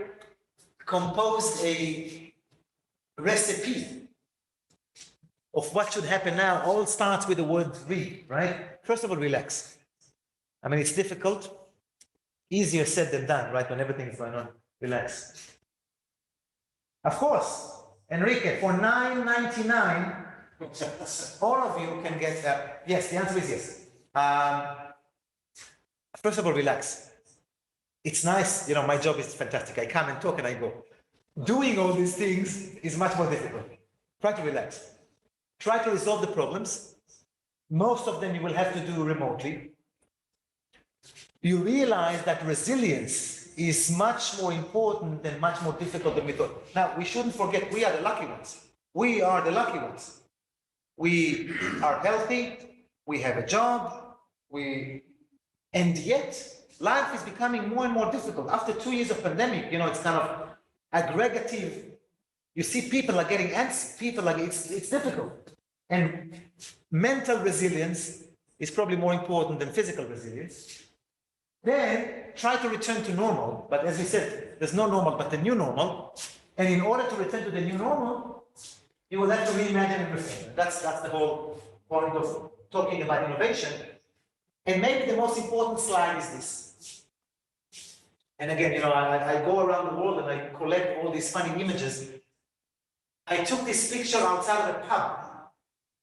composed a recipe of what should happen now. All starts with the word "re," right? First of all, relax. I mean, it's difficult, easier said than done, right? When everything is going on, relax. Of course, Enrique, for $9.99. All of you can get that. Yes, the answer is yes. First of all, relax. It's nice, my job is fantastic. I come and talk and I go. Doing all these things is much more difficult. Try to relax. Try to resolve the problems. Most of them you will have to do remotely. You realize that resilience is much more important and much more difficult than we thought. Now, we shouldn't forget we are the lucky ones. We are the lucky ones. We are healthy, we have a job, and yet life is becoming more and more difficult. After 2 years of pandemic, it's kind of aggregative. You see people are getting antsy, it's difficult. And mental resilience is probably more important than physical resilience. Then try to return to normal, but as we said, there's no normal but the new normal. And in order to return to the new normal, you will have to reimagine everything. That's the whole point of talking about innovation. And maybe the most important slide is this. And again, I go around the world and I collect all these funny images. I took this picture outside of a pub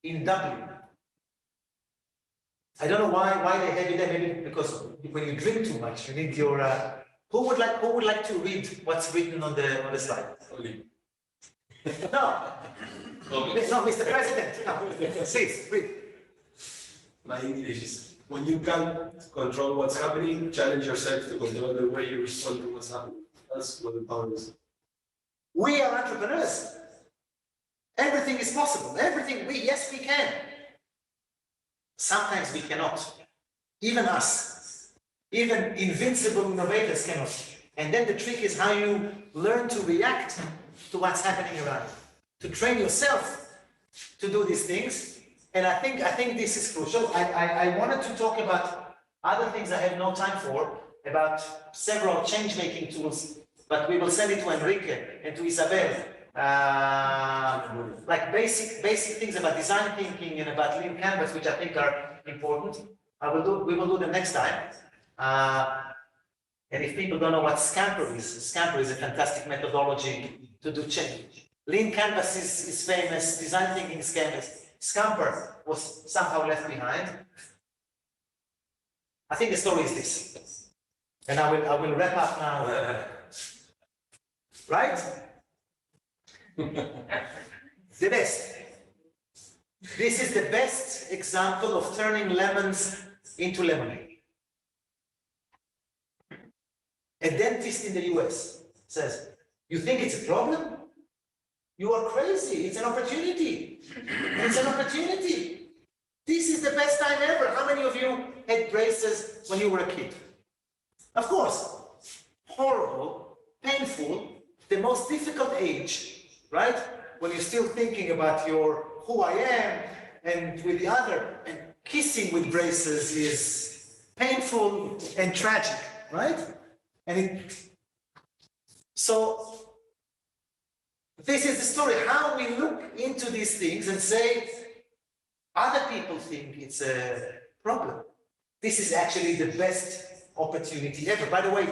in Dublin. I don't know why they have it there, maybe because when you drink too much, you need your... Who would like to read what's written on the slide? No. No, Mr. President, no. Please, read. My English is, when you can't control what's happening, challenge yourself to control the way you respond to what's happening. That's what the power is. We are entrepreneurs. Everything is possible. Yes, we can. Sometimes we cannot. Even us. Even invincible innovators cannot. And then the trick is how you learn to react to what's happening around. To train yourself to do these things. And I think this is crucial. I wanted to talk about other things I have no time for, about several change-making tools, but we will send it to Enrique and to Isabel. Like basic things about design thinking and about lean canvas, which I think are important. We will do them next time. And if people don't know what Scamper is a fantastic methodology to do change. Lean canvas is famous, design thinking is famous. Scamper was somehow left behind. I think the story is this. And I will wrap up now. Right? The best. This is the best example of turning lemons into lemonade. A dentist in the US says, you think it's a problem? You are crazy. It's an opportunity. It's an opportunity. This is the best time ever. How many of you had braces when you were a kid? Of course. Horrible, painful, the most difficult age, right? When you're still thinking about who I am and with the other, and kissing with braces is painful and tragic, right? So this is the story, how we look into these things and say, other people think it's a problem. This is actually the best opportunity ever. By the way,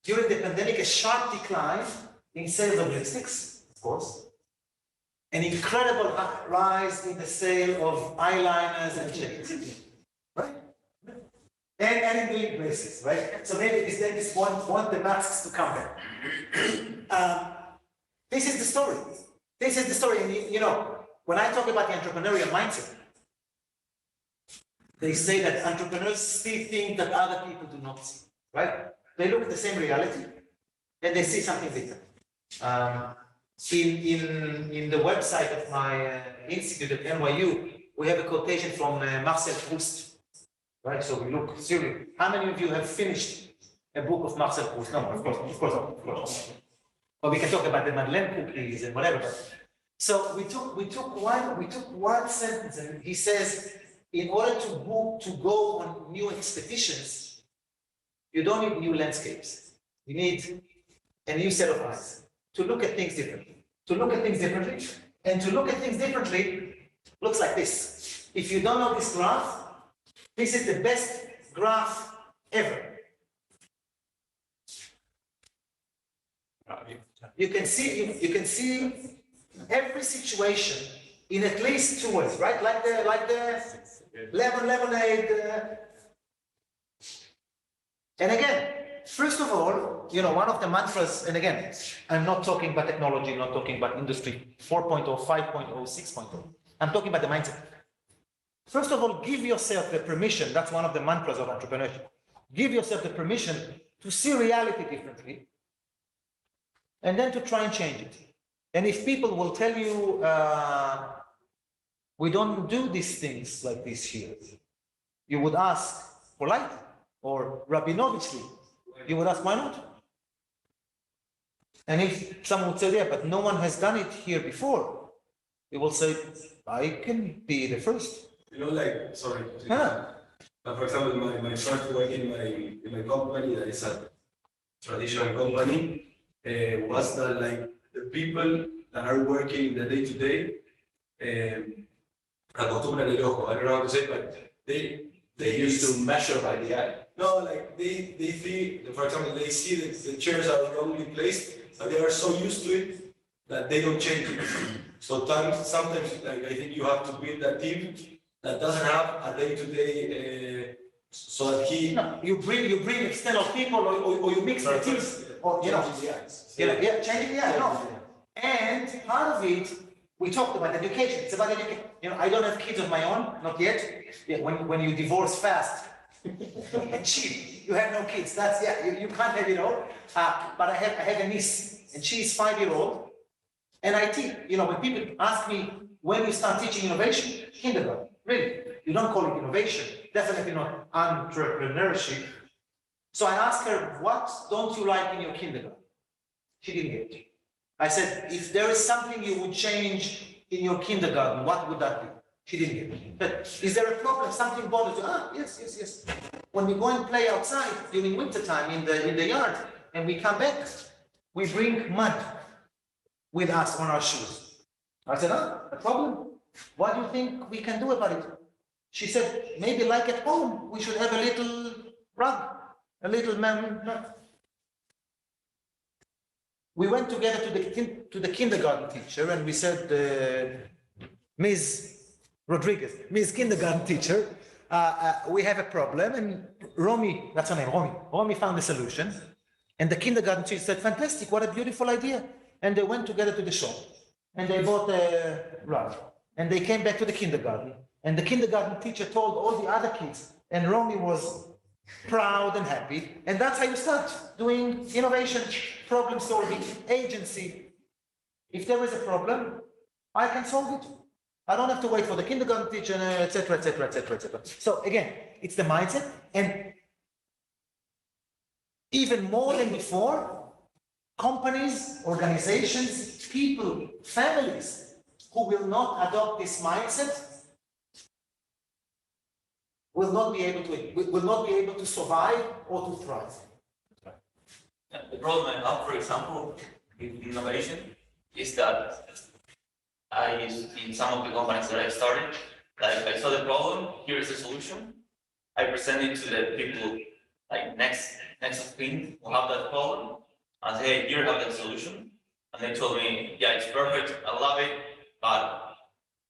during the pandemic, a sharp decline in sales of lipsticks, of course. An incredible rise in the sale of eyeliners and shades, right? And in doing braces, right? So maybe these dentists want the masks to come back. This is the story. This is the story. And you know, when I talk about the entrepreneurial mindset, they say that entrepreneurs still think that other people do not see, right? They look at the same reality and they see something different. In the website of my institute at NYU, we have a quotation from Marcel Proust. Right, so we look seriously. How many of you have finished a book of Marcel Proust? No, of course. But we can talk about the Madeleine cookies and whatever. So we took one sentence, and he says, in order to go on new expeditions, you don't need new landscapes. You need a new set of eyes to look at things differently. And to look at things differently looks like this. If you don't know this graph, this is the best graph ever. You can see every situation in at least two ways, right? Like the lemonade. And again, first of all, you know, one of the mantras, and again, I'm not talking about technology, not talking about industry 4.0, 5.0, 6.0. I'm talking about the mindset. First of all, give yourself the permission. That's one of the mantras of entrepreneurship. Give yourself the permission to see reality differently, and then to try and change it. And if people will tell you, we don't do these things like this here, you would ask politely or rabbinovically, you would ask, why not? And if someone would say, yeah, but no one has done it here before, you will say, I can be the first. You know, like, sorry. For example, my first work in my company, that is a traditional company, was that like the people that are working the day-to-day, acostumbran el ojo. I don't know how to say it, but they used to measure by the eye. No, like they think, for example, they see that the chairs are wrongly placed, and they are so used to it that they don't change it. So sometimes, like, I think you have to build that team that doesn't have a day-to-day, so that you bring external people, or you mix the teams, or changing the eyes. No. And part of it, we talked about education. It's about education. You know, I don't have kids of my own, not yet. Yeah, when you divorce fast and cheap, you have no kids. That's you can't have it all. But I have a niece, and she's 5-year-old, and I teach. You know, when people ask me when you start teaching innovation, kindergarten. Really, you don't call it innovation, definitely not entrepreneurship. So I asked her, what don't you like in your kindergarten? She didn't get it. I said, if there is something you would change in your kindergarten, what would that be? She didn't get it. But is there a problem? Something bothers you? Ah, yes, yes, yes. When we go and play outside during winter time in the yard, and we come back, we bring mud with us on our shoes. I said, a problem? What do you think we can do about it? She said, maybe like at home, we should have a little rug, a little mat. We went together to the kindergarten teacher and we said, Ms. Rodriguez, Ms. Kindergarten teacher, we have a problem, and Romy, that's her name, Romy found a solution. And the kindergarten teacher said, fantastic, what a beautiful idea. And they went together to the shop and they bought a rug. And they came back to the kindergarten. And the kindergarten teacher told all the other kids, and Romy was proud and happy. And that's how you start doing innovation, problem solving, agency. If there is a problem, I can solve it. I don't have to wait for the kindergarten teacher, etc., etc., etc., etc. So again, it's the mindset, and even more than before, companies, organizations, people, families who will not adopt this mindset will not be able to survive or to thrive. The problem I have, for example, in innovation is that in some of the companies that I started, like I saw the problem, here is the solution. I present it to the people like next of kin who have that problem and say, hey, here have the solution. And they told me, yeah, it's perfect, I love it, but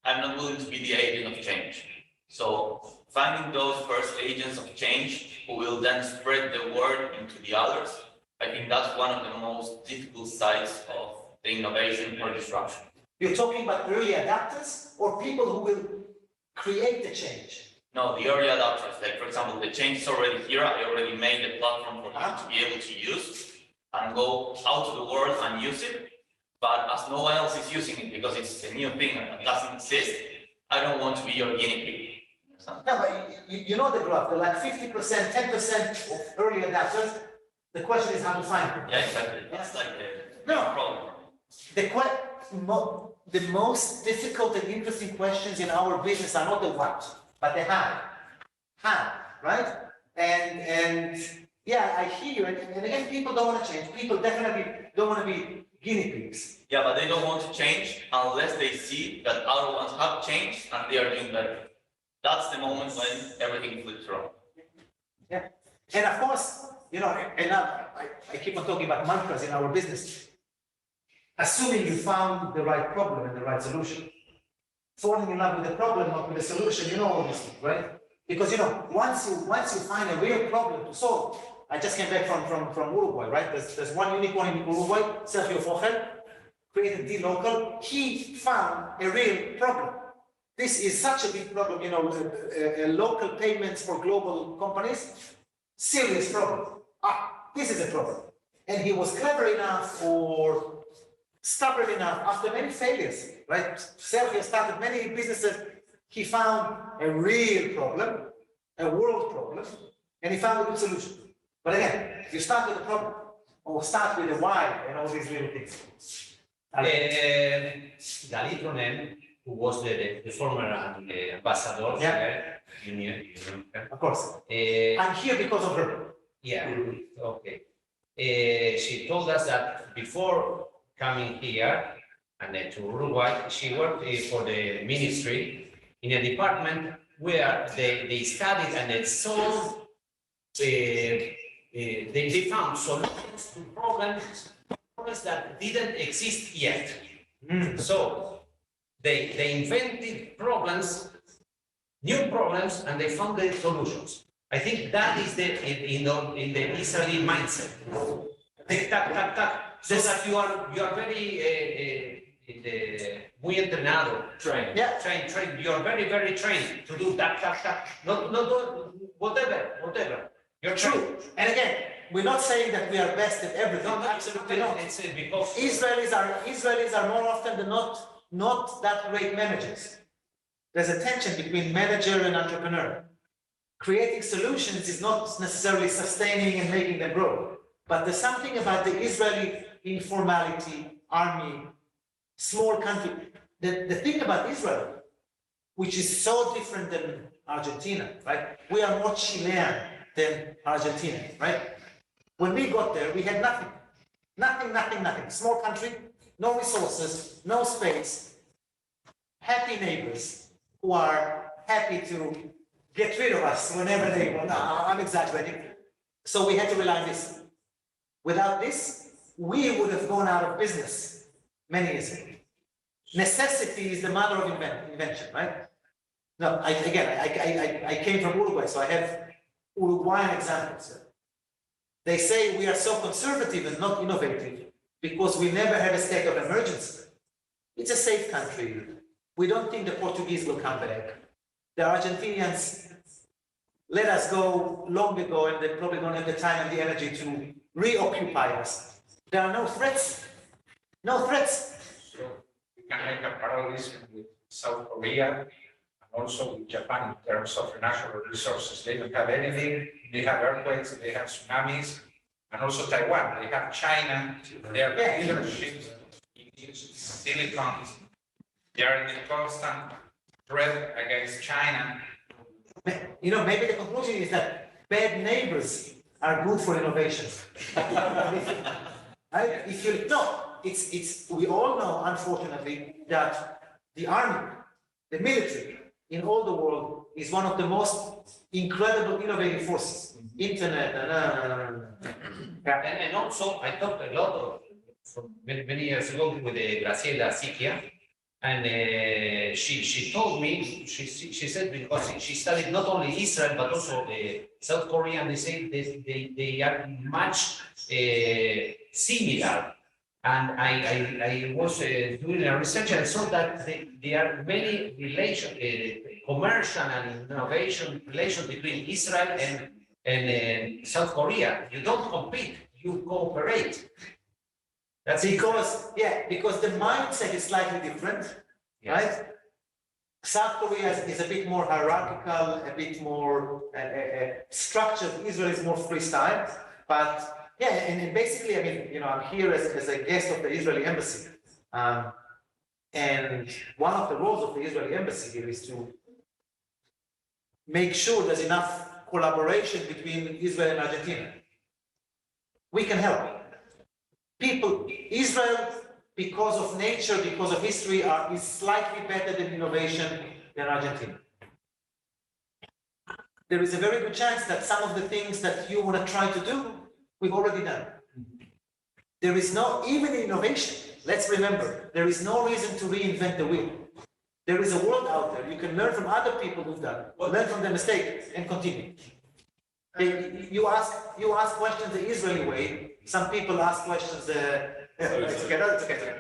I'm not willing to be the agent of change. So finding those first agents of change who will then spread the word into the others, I think that's one of the most difficult sides of the innovation or disruption. You're talking about early adapters or people who will create the change? No, the early adopters. Like, for example, the change is already here. I already made the platform for you to be able to use and go out to the world and use it. But as no one else is using it because it's a new thing and it doesn't exist, I don't want to be your guinea pig. No, but you know the graph. They're like 50%, 10% of early adapters. The question is how to find them. Yeah, exactly. That's like the problem. The most difficult and interesting questions in our business are not the what, but the how. How, right? And yeah, I hear you. And again, people don't want to change. People definitely don't want to be guinea pigs. Yeah, but they don't want to change unless they see that other ones have changed and they are doing better. That's the moment when everything flips wrong. Yeah. And of course, you know, and I keep on talking about mantras in our business. Assuming you found the right problem and the right solution. Falling in love with the problem, not with the solution, you know all these things, right? Because you know, once you find a real problem to solve, I just came back from Uruguay, right? There's one unique one in Uruguay, Sergio Fogel, created D-Local. He found a real problem. This is such a big problem, you know, local payments for global companies, serious problem. This is a problem. And he was clever enough or stubborn enough after many failures, right? Sergio started many businesses. He found a real problem, a world problem, and he found a good solution. But again, you start with the problem or start with the why and all these little things. Dalit Ronen, who was the former ambassador, Of course. I'm here because of her. Yeah, okay. She told us that before coming here and to Uruguay, she worked for the ministry in a department where they studied and they solved, they found solutions to problems that didn't exist yet. So they invented problems, new problems, and they found the solutions. I think that is in the Israeli mindset. Tick, tack, tack, tack. So that you are very muy entrenado. Trained. Yeah. Trained. You are very, very trained to do tack, tack, tack. Not whatever. You're True. And again, we're not saying that we are best at everything. No, absolutely not. It's because Israelis are more often than not that great managers. There's a tension between manager and entrepreneur. Creating solutions is not necessarily sustaining and making them grow. But there's something about the Israeli informality, army, small country. the thing about Israel, which is so different than Argentina, right? We are more Chilean than Argentina, right? When we got there, we had nothing. Nothing. Small country, no resources, no space, happy neighbors who are happy to get rid of us whenever they want. No, I'm exaggerating. So we had to rely on this. Without this, we would have gone out of business many years ago. Necessity is the mother of invention, right? No, I came from Uruguay, so I have Uruguayan examples. They say we are so conservative and not innovative because we never had a state of emergency. It's a safe country. We don't think the Portuguese will come back. The Argentinians let us go long ago, and they probably don't have the time and the energy to reoccupy us. There are no threats. No threats. So we can make a parallelism with South Korea and also with Japan in terms of natural resources. They don't have anything. They have earthquakes, they have tsunamis, and also Taiwan. They have China. They are leaderships in silicon. They are in a constant threat against China. You know, maybe the conclusion is that bad neighbors are good for innovation. Right? If you no, it's we all know, unfortunately, that the army, the military in all the world is one of the most incredible innovative forces. Internet, And also, I talked a lot of, many years ago with Graciela Siquia, and she told me, she said, because she studied not only Israel, but also South Korea, and they say they are much similar. And I was doing a research and I saw that there are many commercial and innovation relations between Israel and South Korea. You don't compete, you cooperate. That's because the mindset is slightly different, right? South Korea is a bit more hierarchical, a bit more structured. Israel is more freestyle, but yeah, and basically, I mean, you know, I'm here as a guest of the Israeli embassy, and one of the roles of the Israeli embassy here is to make sure there's enough collaboration between Israel and Argentina. We can help. Israel, because of nature, because of history, is slightly better than innovation than Argentina. There is a very good chance that some of the things that you want to try to do, we've already done. There is no, even in innovation, let's remember, there is no reason to reinvent the wheel. There is a world out there. You can learn from other people who've done, learn from their mistakes and continue. You ask questions the Israeli way. Some people ask questions. It's okay.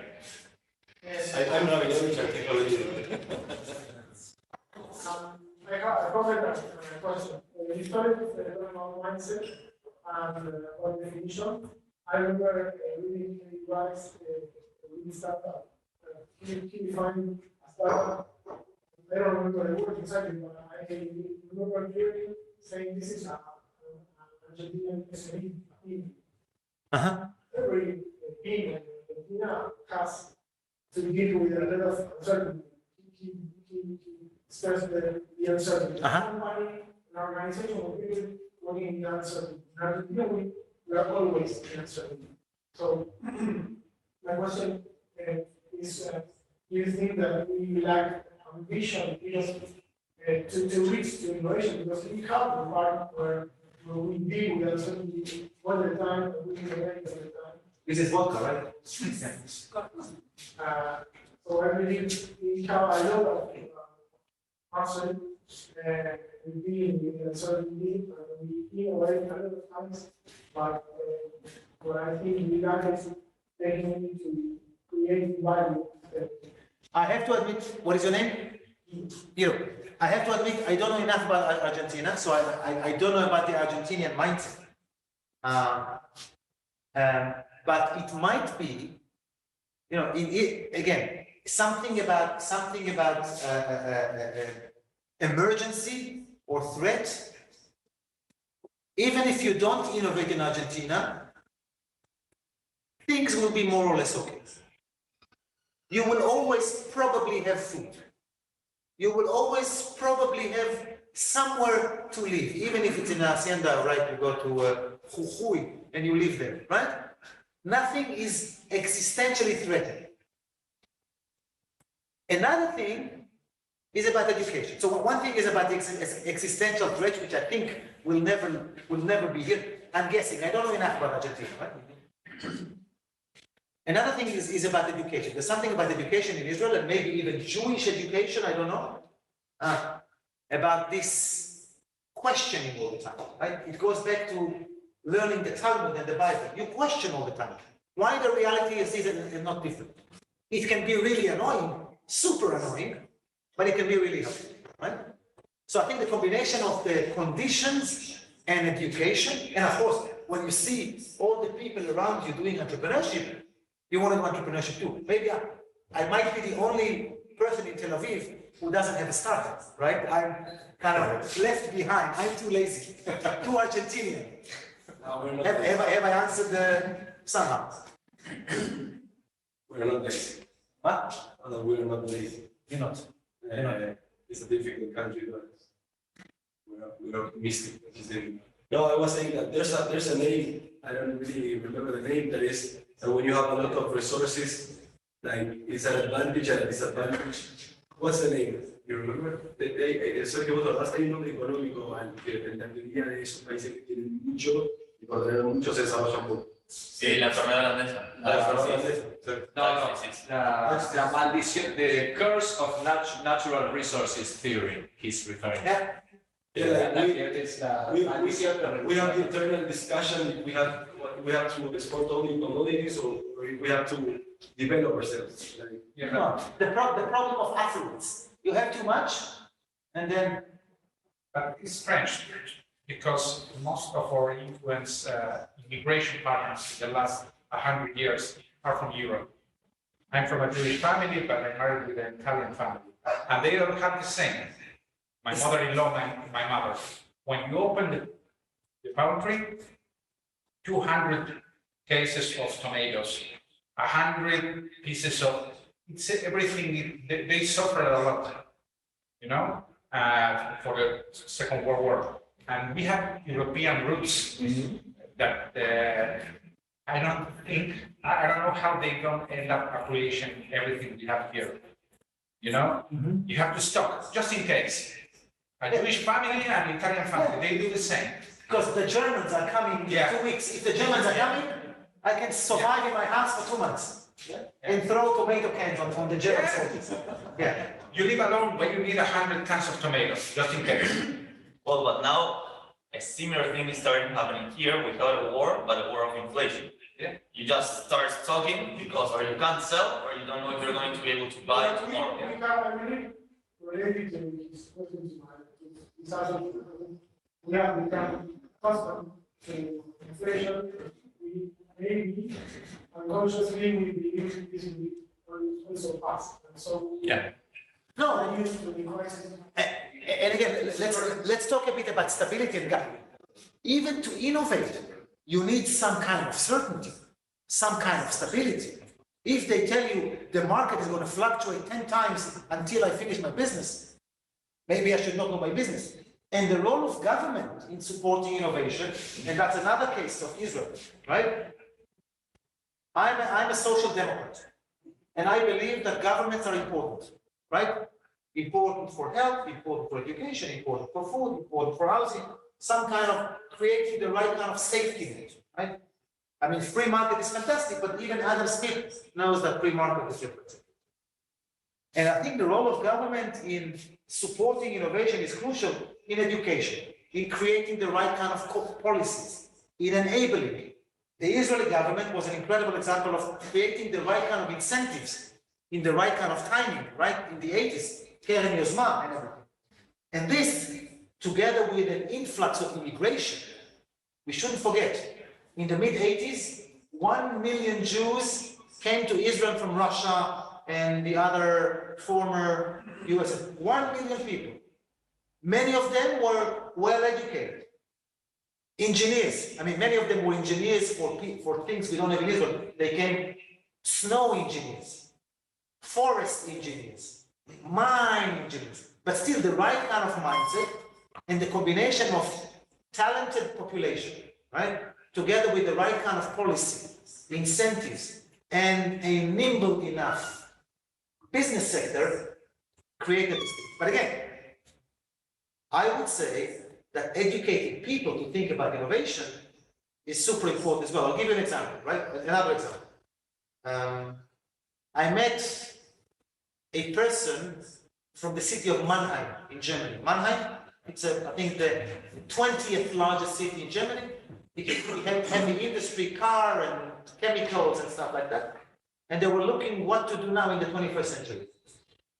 I'm not against technology. I have a comment and a question. You started with the mindset and on definition. I remember reading the advice with startup. He defined a startup. I don't remember the word exactly, but I remember clearly saying this is an Argentinian SME. Every team in Argentina has to deal with a lot of uncertainty. He stressed the uncertainty. Company, an organization of people working in uncertainty. In Argentina, we are always in uncertainty. So, my question is, do you think that we lack ambition to reach to innovation? Because we have the part where we deal with uncertainty all the time, and we innovate all the time. This is vodka, right? So I believe we have a lot of answers and dealing with uncertainty, and we innovate a lot of times, but what I think we lack is taking to create value. I have to admit, what is your name? You. I have to admit, I don't know enough about Argentina, so I don't know about the Argentinian mindset. But it might be, you know, again, something about emergency or threat. Even if you don't innovate in Argentina, things will be more or less okay. you will always probably have food. You will always probably have somewhere to live, even if it's in a hacienda, right? You go to Jujuy and you live there, right? Nothing is existentially threatened. Another thing is about education. So one thing is about the existential threat, which I think will never be here. I'm guessing, I don't know enough about Argentina, right? Another thing is about education. There's something about education in Israel, and maybe even Jewish education, I don't know, about this questioning all the time, right? It goes back to learning the Talmud and the Bible. You question all the time. Why the reality is this and not different? It can be really annoying, super annoying, but it can be really helpful, right? So I think the combination of the conditions and education, and of course, when you see all the people around you doing entrepreneurship, you want to do entrepreneurship too. Maybe I might be the only person in Tel Aviv who doesn't have a startup, right? I'm kind of left behind. I'm too lazy, too Argentinian. Have I answered somehow? We're not lazy. What? No, we're not lazy. You're not. It's a difficult country, but we're optimistic. No, I was saying that there's a name, I don't really remember the name, that is, and when you have a lot of resources, like it's an advantage and a disadvantage. What's the name? You remember? Eso que vos hablaste, hay un nombre económico, que la teoría de esos países que tienen mucho y por tener mucho se desarrollan poco. Sí, la enfermedad holandesa. La enfermedad de La maldición, the curse of natural resources theory he's referring to. Yeah, we have the internal discussion. We have to export only commodities, or we have to develop ourselves. No, the problem of affluence. You have too much, and then. But it's strange because most of our immigration partners in the last 100 years are from Europe. I'm from a Jewish family, but I'm married with an Italian family, and they don't have the same. My mother-in-law, my mother. When you open the pantry, 200 cases of tomatoes, 100 pieces of, it's everything, they suffer a lot, you know, for the Second World War. And we have European roots that I don't know how they don't end up appreciating everything we have here. You know, you have to stock just in case. A Jewish family and Italian family, they do the same. Because the Germans are coming in 2 weeks. If the Germans are coming, I can survive in my house for 2 months and throw tomato cans on the German soldiers. You live alone, but you need 100 cans of tomatoes, just in case. Well, but now a similar thing is starting happening here without a war, but a war of inflation. You just start stocking because or you can't sell or you don't know if you're going to be able to buy tomorrow. Related to his questions, we have become accustomed to inflation. We maybe unconsciously we believe this will also pass. And so No, used to the crisis. and again, let's talk a bit about stability and government. Even to innovate, you need some kind of certainty, some kind of stability. If they tell you the market is going to fluctuate 10 times until I finish my business, maybe I should not do my business. And the role of government in supporting innovation, and that's another case of Israel, right? I'm a social democrat, and I believe that governments are important, right? Important for health, important for education, important for food, important for housing, some kind of creating the right kind of safety net, right? I mean, free market is fantastic, but even Adam Smith knows that free market is different. And I think the role of government in supporting innovation is crucial in education, in creating the right kind of policies, in enabling. The Israeli government was an incredible example of creating the right kind of incentives in the right kind of timing, right? In the 80s, Keren Yozma and everything. And this, together with an influx of immigration, we shouldn't forget, in the mid-80s, 1 million Jews came to Israel from Russia and the other former USSR. 1 million people. Many of them were well-educated. Engineers. I mean, many of them were engineers for things we don't have in Israel. They came snow engineers, forest engineers, mine engineers, but still the right kind of mindset and the combination of talented population, right? Together with the right kind of policy, incentives, and a nimble enough business sector created this thing. But again, I would say that educating people to think about innovation is super important as well. I'll give you an example, right? Another example. I met a person from the city of Mannheim in Germany. Mannheim, it's I think the 20th largest city in Germany. It has heavy industry, car and chemicals and stuff like that. And they were looking what to do now in the 21st century.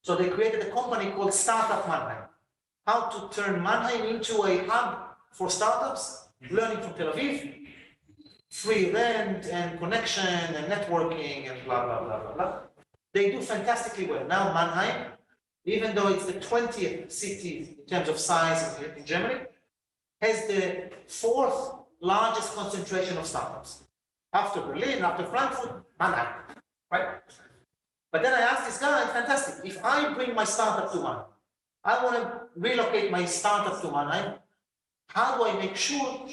So they created a company called Startup Mannheim. How to turn Mannheim into a hub for startups, learning from Tel Aviv, free rent and connection and networking and blah, blah, blah, blah, blah. They do fantastically well. Now Mannheim, even though it's the 20th city in terms of size in Germany, has the 4th largest concentration of startups. After Berlin, after Frankfurt, Mannheim, right? But then I asked this guy, fantastic, if I bring my startup to Mannheim, I want to relocate my startup to Mannheim, how do I make sure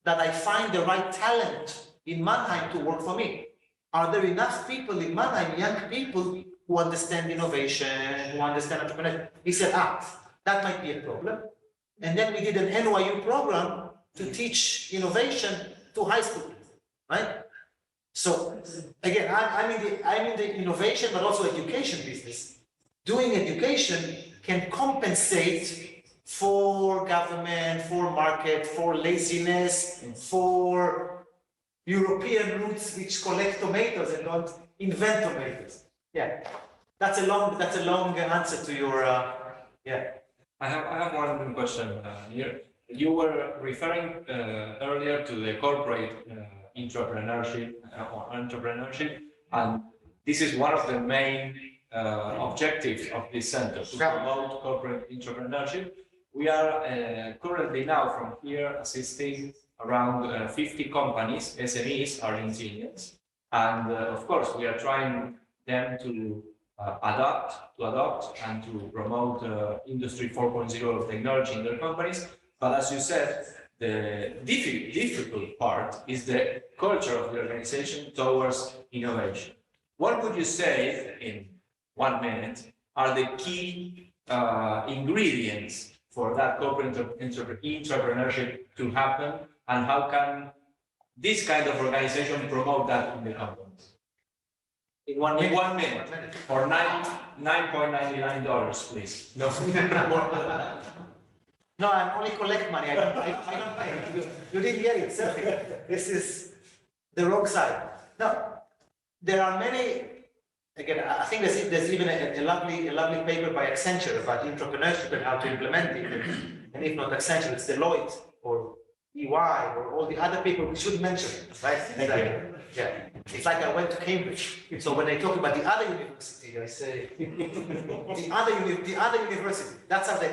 that I find the right talent in Mannheim to work for me? Are there enough people in Mannheim, young people who understand innovation, who understand entrepreneurship? He said, that might be a problem. And then we did an NYU program to teach innovation to high school, right? So again, I'm in the innovation, but also education business. Doing education can compensate for government, for market, for laziness, for European roots which collect tomatoes and don't invent tomatoes. Yeah, that's a long answer to your yeah. I have one question here. You were referring earlier to the corporate entrepreneurship, and this is one of the main objectives of this center, to promote corporate entrepreneurship. We are currently now from here assisting around 50 companies, SMEs, Argentinians, and of course we are trying them to adopt and to promote Industry 4.0 technology in their companies. But as you said, the difficult part is the culture of the organization towards innovation. What would you say, in 1 minute, are the key ingredients for that corporate entrepreneurship to happen, and how can this kind of organization promote that in the companies? In one minute, for $9.99, please. No. No, I only collect money. I don't pay. You didn't get it. So this is the wrong side. No, there are many. Again, I think there's even a lovely paper by Accenture about entrepreneurship and how to implement it. And if not Accenture, it's Deloitte or EY or all the other people we should mention, right? Yeah, it's like I went to Cambridge. So when they talk about the other university, I say the other university. That's how they.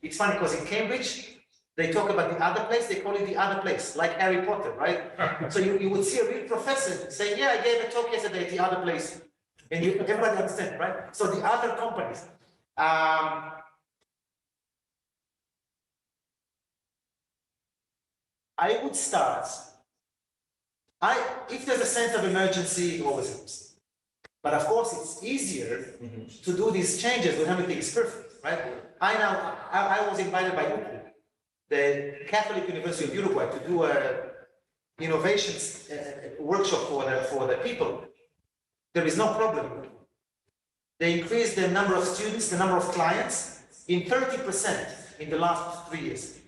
It's funny because in Cambridge they talk about the other place. They call it the other place, like Harry Potter, right? So you would see a real professor saying, "Yeah, I gave a talk yesterday at the other place," and everybody understands, right? So the other companies. I would start. If there's a sense of emergency, it always helps. But of course, it's easier to do these changes when everything is perfect, right? I was invited by UIA, the Catholic University of Uruguay, to do a innovations workshop for the people. There is no problem. They increased the number of students, the number of clients in 30% in the last 3 years.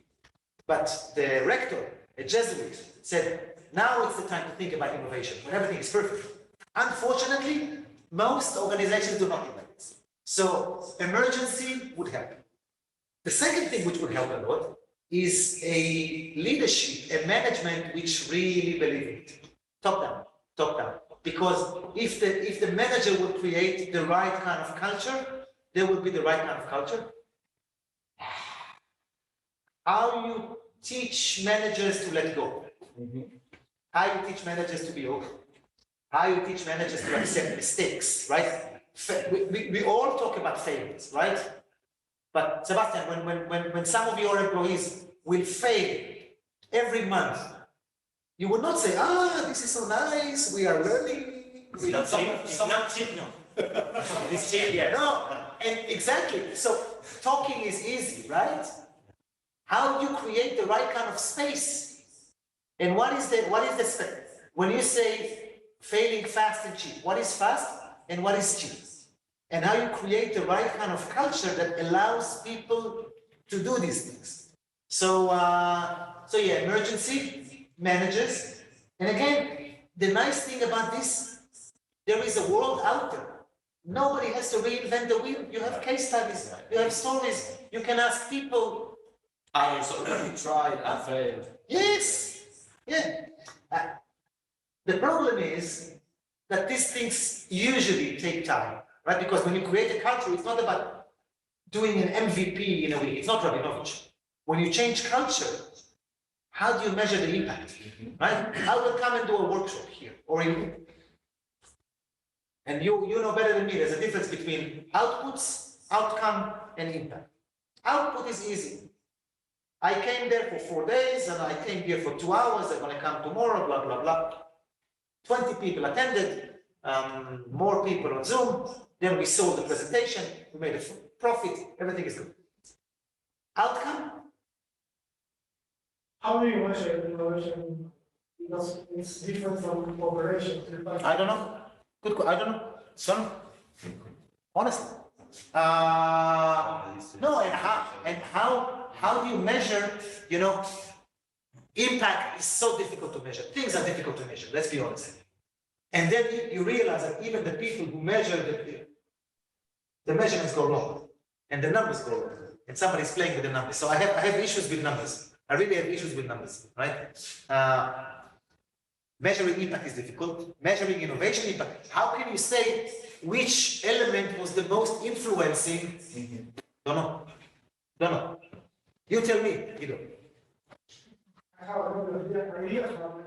But the rector, a Jesuit, said, now it's the time to think about innovation, when everything is perfect. Unfortunately, most organizations do not do this. So emergency would help. The second thing which would help a lot is a leadership, a management which really believe in it. Top down. Because if the manager would create the right kind of culture, there would be the right kind of culture. How you teach managers to let go? How you teach managers to be open? How you teach managers to accept mistakes, right? we all talk about failures, right? But Sebastian, when some of your employees will fail every month, you would not say, this is so nice, we are learning. It's not cheap, no. It's cheap, yeah. No, and exactly. So talking is easy, right? How do you create the right kind of space? And what is the space? When you say failing fast and cheap, what is fast and what is cheap? And how you create the right kind of culture that allows people to do these things. So yeah, emergency managers. And again, the nice thing about this, there is a world out there. Nobody has to reinvent the wheel. You have case studies, you have stories. You can ask people. Others already tried and failed. Yes, yeah. The problem is that these things usually take time, right? Because when you create a culture, it's not about doing an MVP in a week. It's not Rabinovich. When you change culture, how do you measure the impact, right? I will come and do a workshop here, or and you know better than me, there's a difference between outputs, outcome, and impact. Output is easy. I came there for 4 days, and I came here for 2 hours, I'm gonna come tomorrow, blah, blah, blah. 20 people attended, more people on Zoom, then we sold the presentation, we made a profit, everything is good. Outcome? How do you measure innovation? Because it's different from operations. I don't know. I don't know. Son, honestly. No, and how do you measure, impact is so difficult to measure. Things are difficult to measure, let's be honest. And then you realize that even the people who measure the measurements go wrong, and the numbers go wrong, and somebody's playing with the numbers. So I have issues with numbers. I really have issues with numbers, right? Measuring impact is difficult. Measuring innovation impact. How can you say which element was the most influencing? Don't know. You tell me, Guido. I have another idea from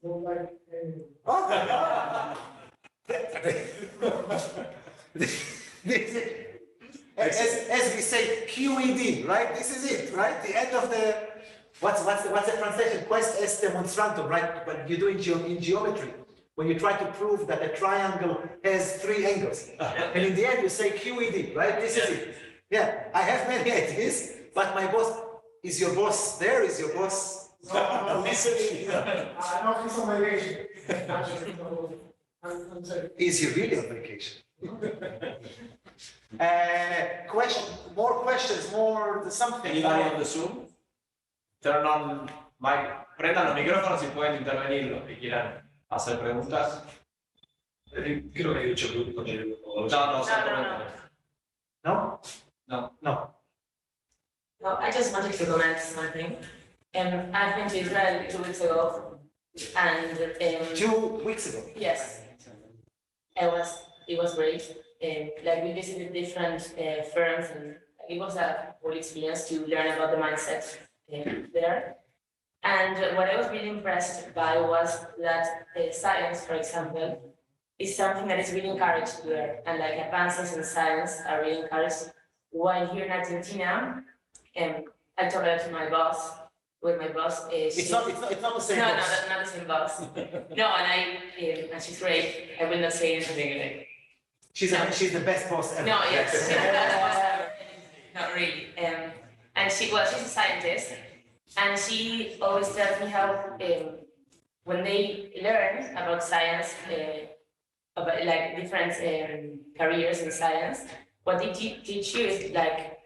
don't like As we say, QED, right? This is it, right? The end of the what's the translation? Quest est demonstrandum, right? When you do in geometry, when you try to prove that a triangle has 3 angles, and in the end you say QED, right? This is it. Yeah, I have many ideas, but my boss is your boss. There is your boss. No, he's on vacation. Actually, so I'm sorry. Is he really on vacation? More questions, more something. Anybody on the Zoom? Turn on mic. Prendan los micrófonos y pueden intervenir los que quieran hacer preguntas. Creo que he dicho público. No. No, I just wanted to comment something. I've been to Israel 2 weeks ago, and 2 weeks ago. yes, it was great. Like we visited different firms, and it was a cool experience to learn about the mindset there. And what I was really impressed by was that science, for example, is something that is really encouraged there, and like advances in science are really encouraged. While here in Argentina, I talked to my boss. With my boss, It's not the same. no, boss. not the same boss. No, and she's great. I will not say anything like. She's the best boss ever. No, yes, not really. And she's a scientist, and she always tells me how when they learn about science, about like different careers in science, what they teach you is like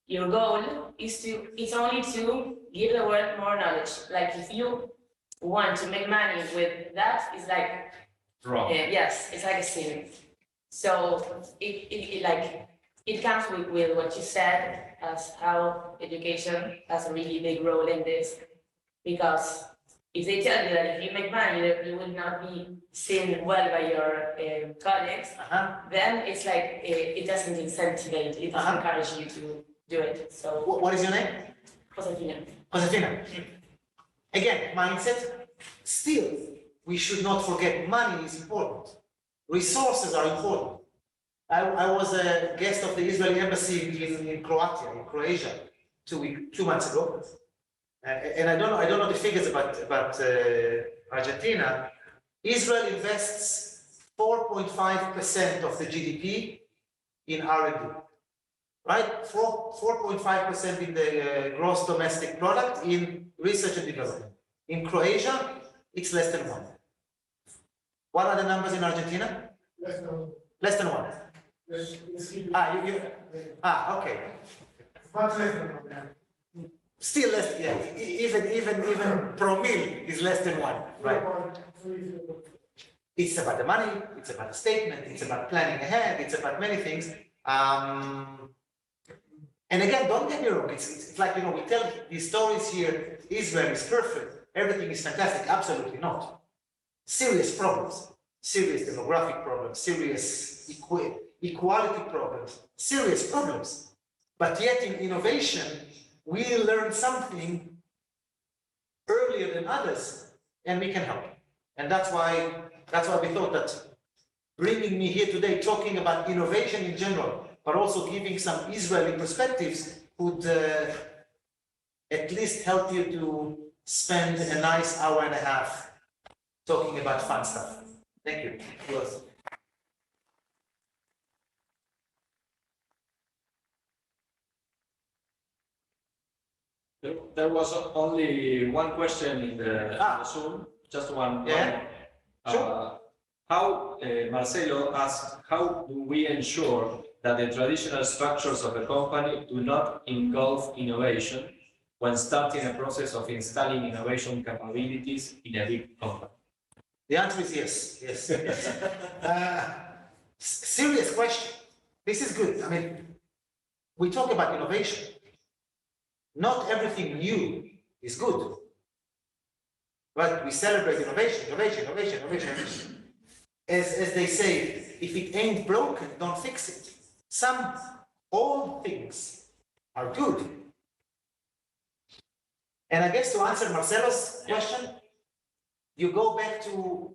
your goal is only to give the world more knowledge. Like if you want to make money with that, it's like Wrong. yes, it's like a sin. So it comes with what you said as how education has a really big role in this, because if they tell you that if you make money, you will not be seen well by your colleagues, then it's like it doesn't incentivate, it doesn't encourage you to do it. So What is your name? Josefina. Again, mindset. Still, we should not forget money is important. Resources are important. I was a guest of the Israeli embassy in Croatia, 2 months ago. And I don't know the figures about Argentina. Israel invests 4.5% of the GDP in R&D, right? 4.5% in the gross domestic product in research and development. In Croatia, it's less than 1. What are the numbers in Argentina? Less than 1. Okay. Much less than that. Still less, yeah. Even promille is less than 1, right? It's about the money, it's about the statement, it's about planning ahead, it's about many things. And again, don't get me wrong, it's like, we tell these stories here, Israel is perfect, everything is fantastic, absolutely not. Serious problems, serious demographic problems, serious equality problems, serious problems. But yet in innovation, we learn something earlier than others, and we can help. And that's why we thought that bringing me here today, talking about innovation in general, but also giving some Israeli perspectives would at least help you to spend a nice hour and a half talking about fun stuff. Thank you. Yes. There was only one question in the Zoom, just one. Yeah. Sure. Marcelo asked, how do we ensure that the traditional structures of a company do not engulf innovation when starting a process of installing innovation capabilities in a big company? The answer is yes. Serious question. This is good. I mean, we talk about innovation. Not everything new is good. But we celebrate innovation. As they say, if it ain't broken, don't fix it. Some old things are good. And I guess to answer Marcelo's question, you go back to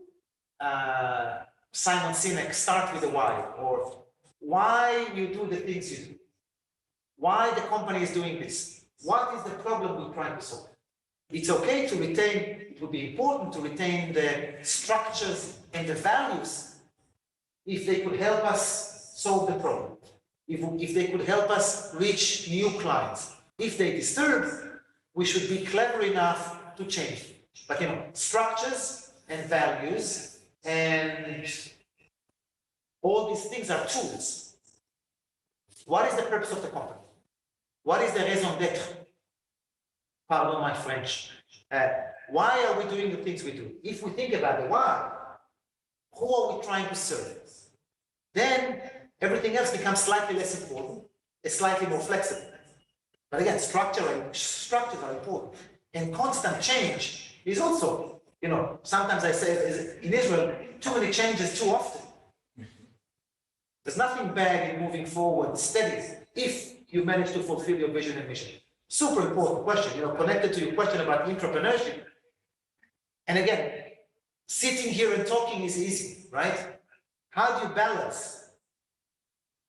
Simon Sinek, start with the why, or why you do the things you do. Why the company is doing this. What is the problem we're trying to solve? It's okay to retain, it would be important to retain the structures and the values if they could help us solve the problem, if they could help us reach new clients. If they disturb, we should be clever enough to change. But structures and values and all these things are tools. What is the purpose of the company? What is the raison d'être? Pardon my French. Why are we doing the things we do? If we think about the why, who are we trying to serve? Then everything else becomes slightly less important, slightly more flexible. But again, structures are important. And constant change is also, sometimes I say in Israel, too many changes too often. There's nothing bad in moving forward steady if you manage to fulfill your vision and mission. Super important question, connected to your question about entrepreneurship. And again, sitting here and talking is easy, right? How do you balance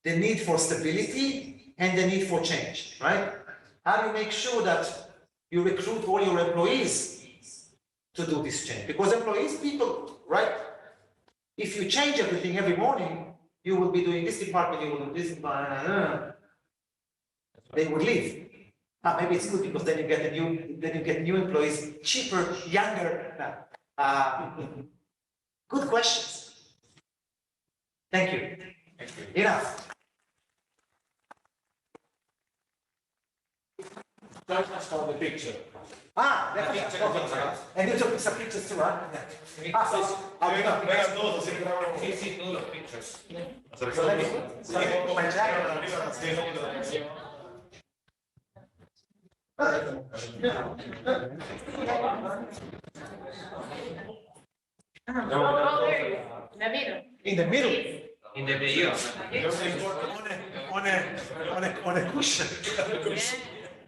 the need for stability and the need for change, right? How do you make sure that you recruit all your employees to do this change? Because employees, people, right? If you change everything every morning, you will be doing this department, you will do this department, they would leave. Maybe it's good because then you get new employees, cheaper, younger. Good questions. Thank you. Enough. Join us for the picture. Definitely. And you took some pictures too, huh? Sí, todos los pictures. So let me put my jacket on. In the middle. In the middle. On a cushion.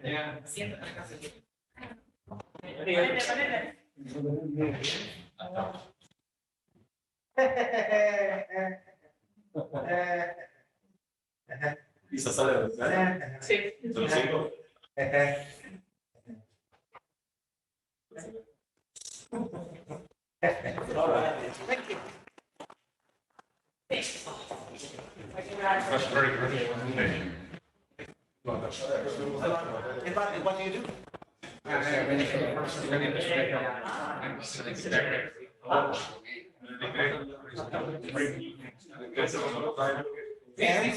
Yeah. Lisa sale. Sí. ¿Son 5? All right. Thank you. That's very good. And what do you do? Yeah.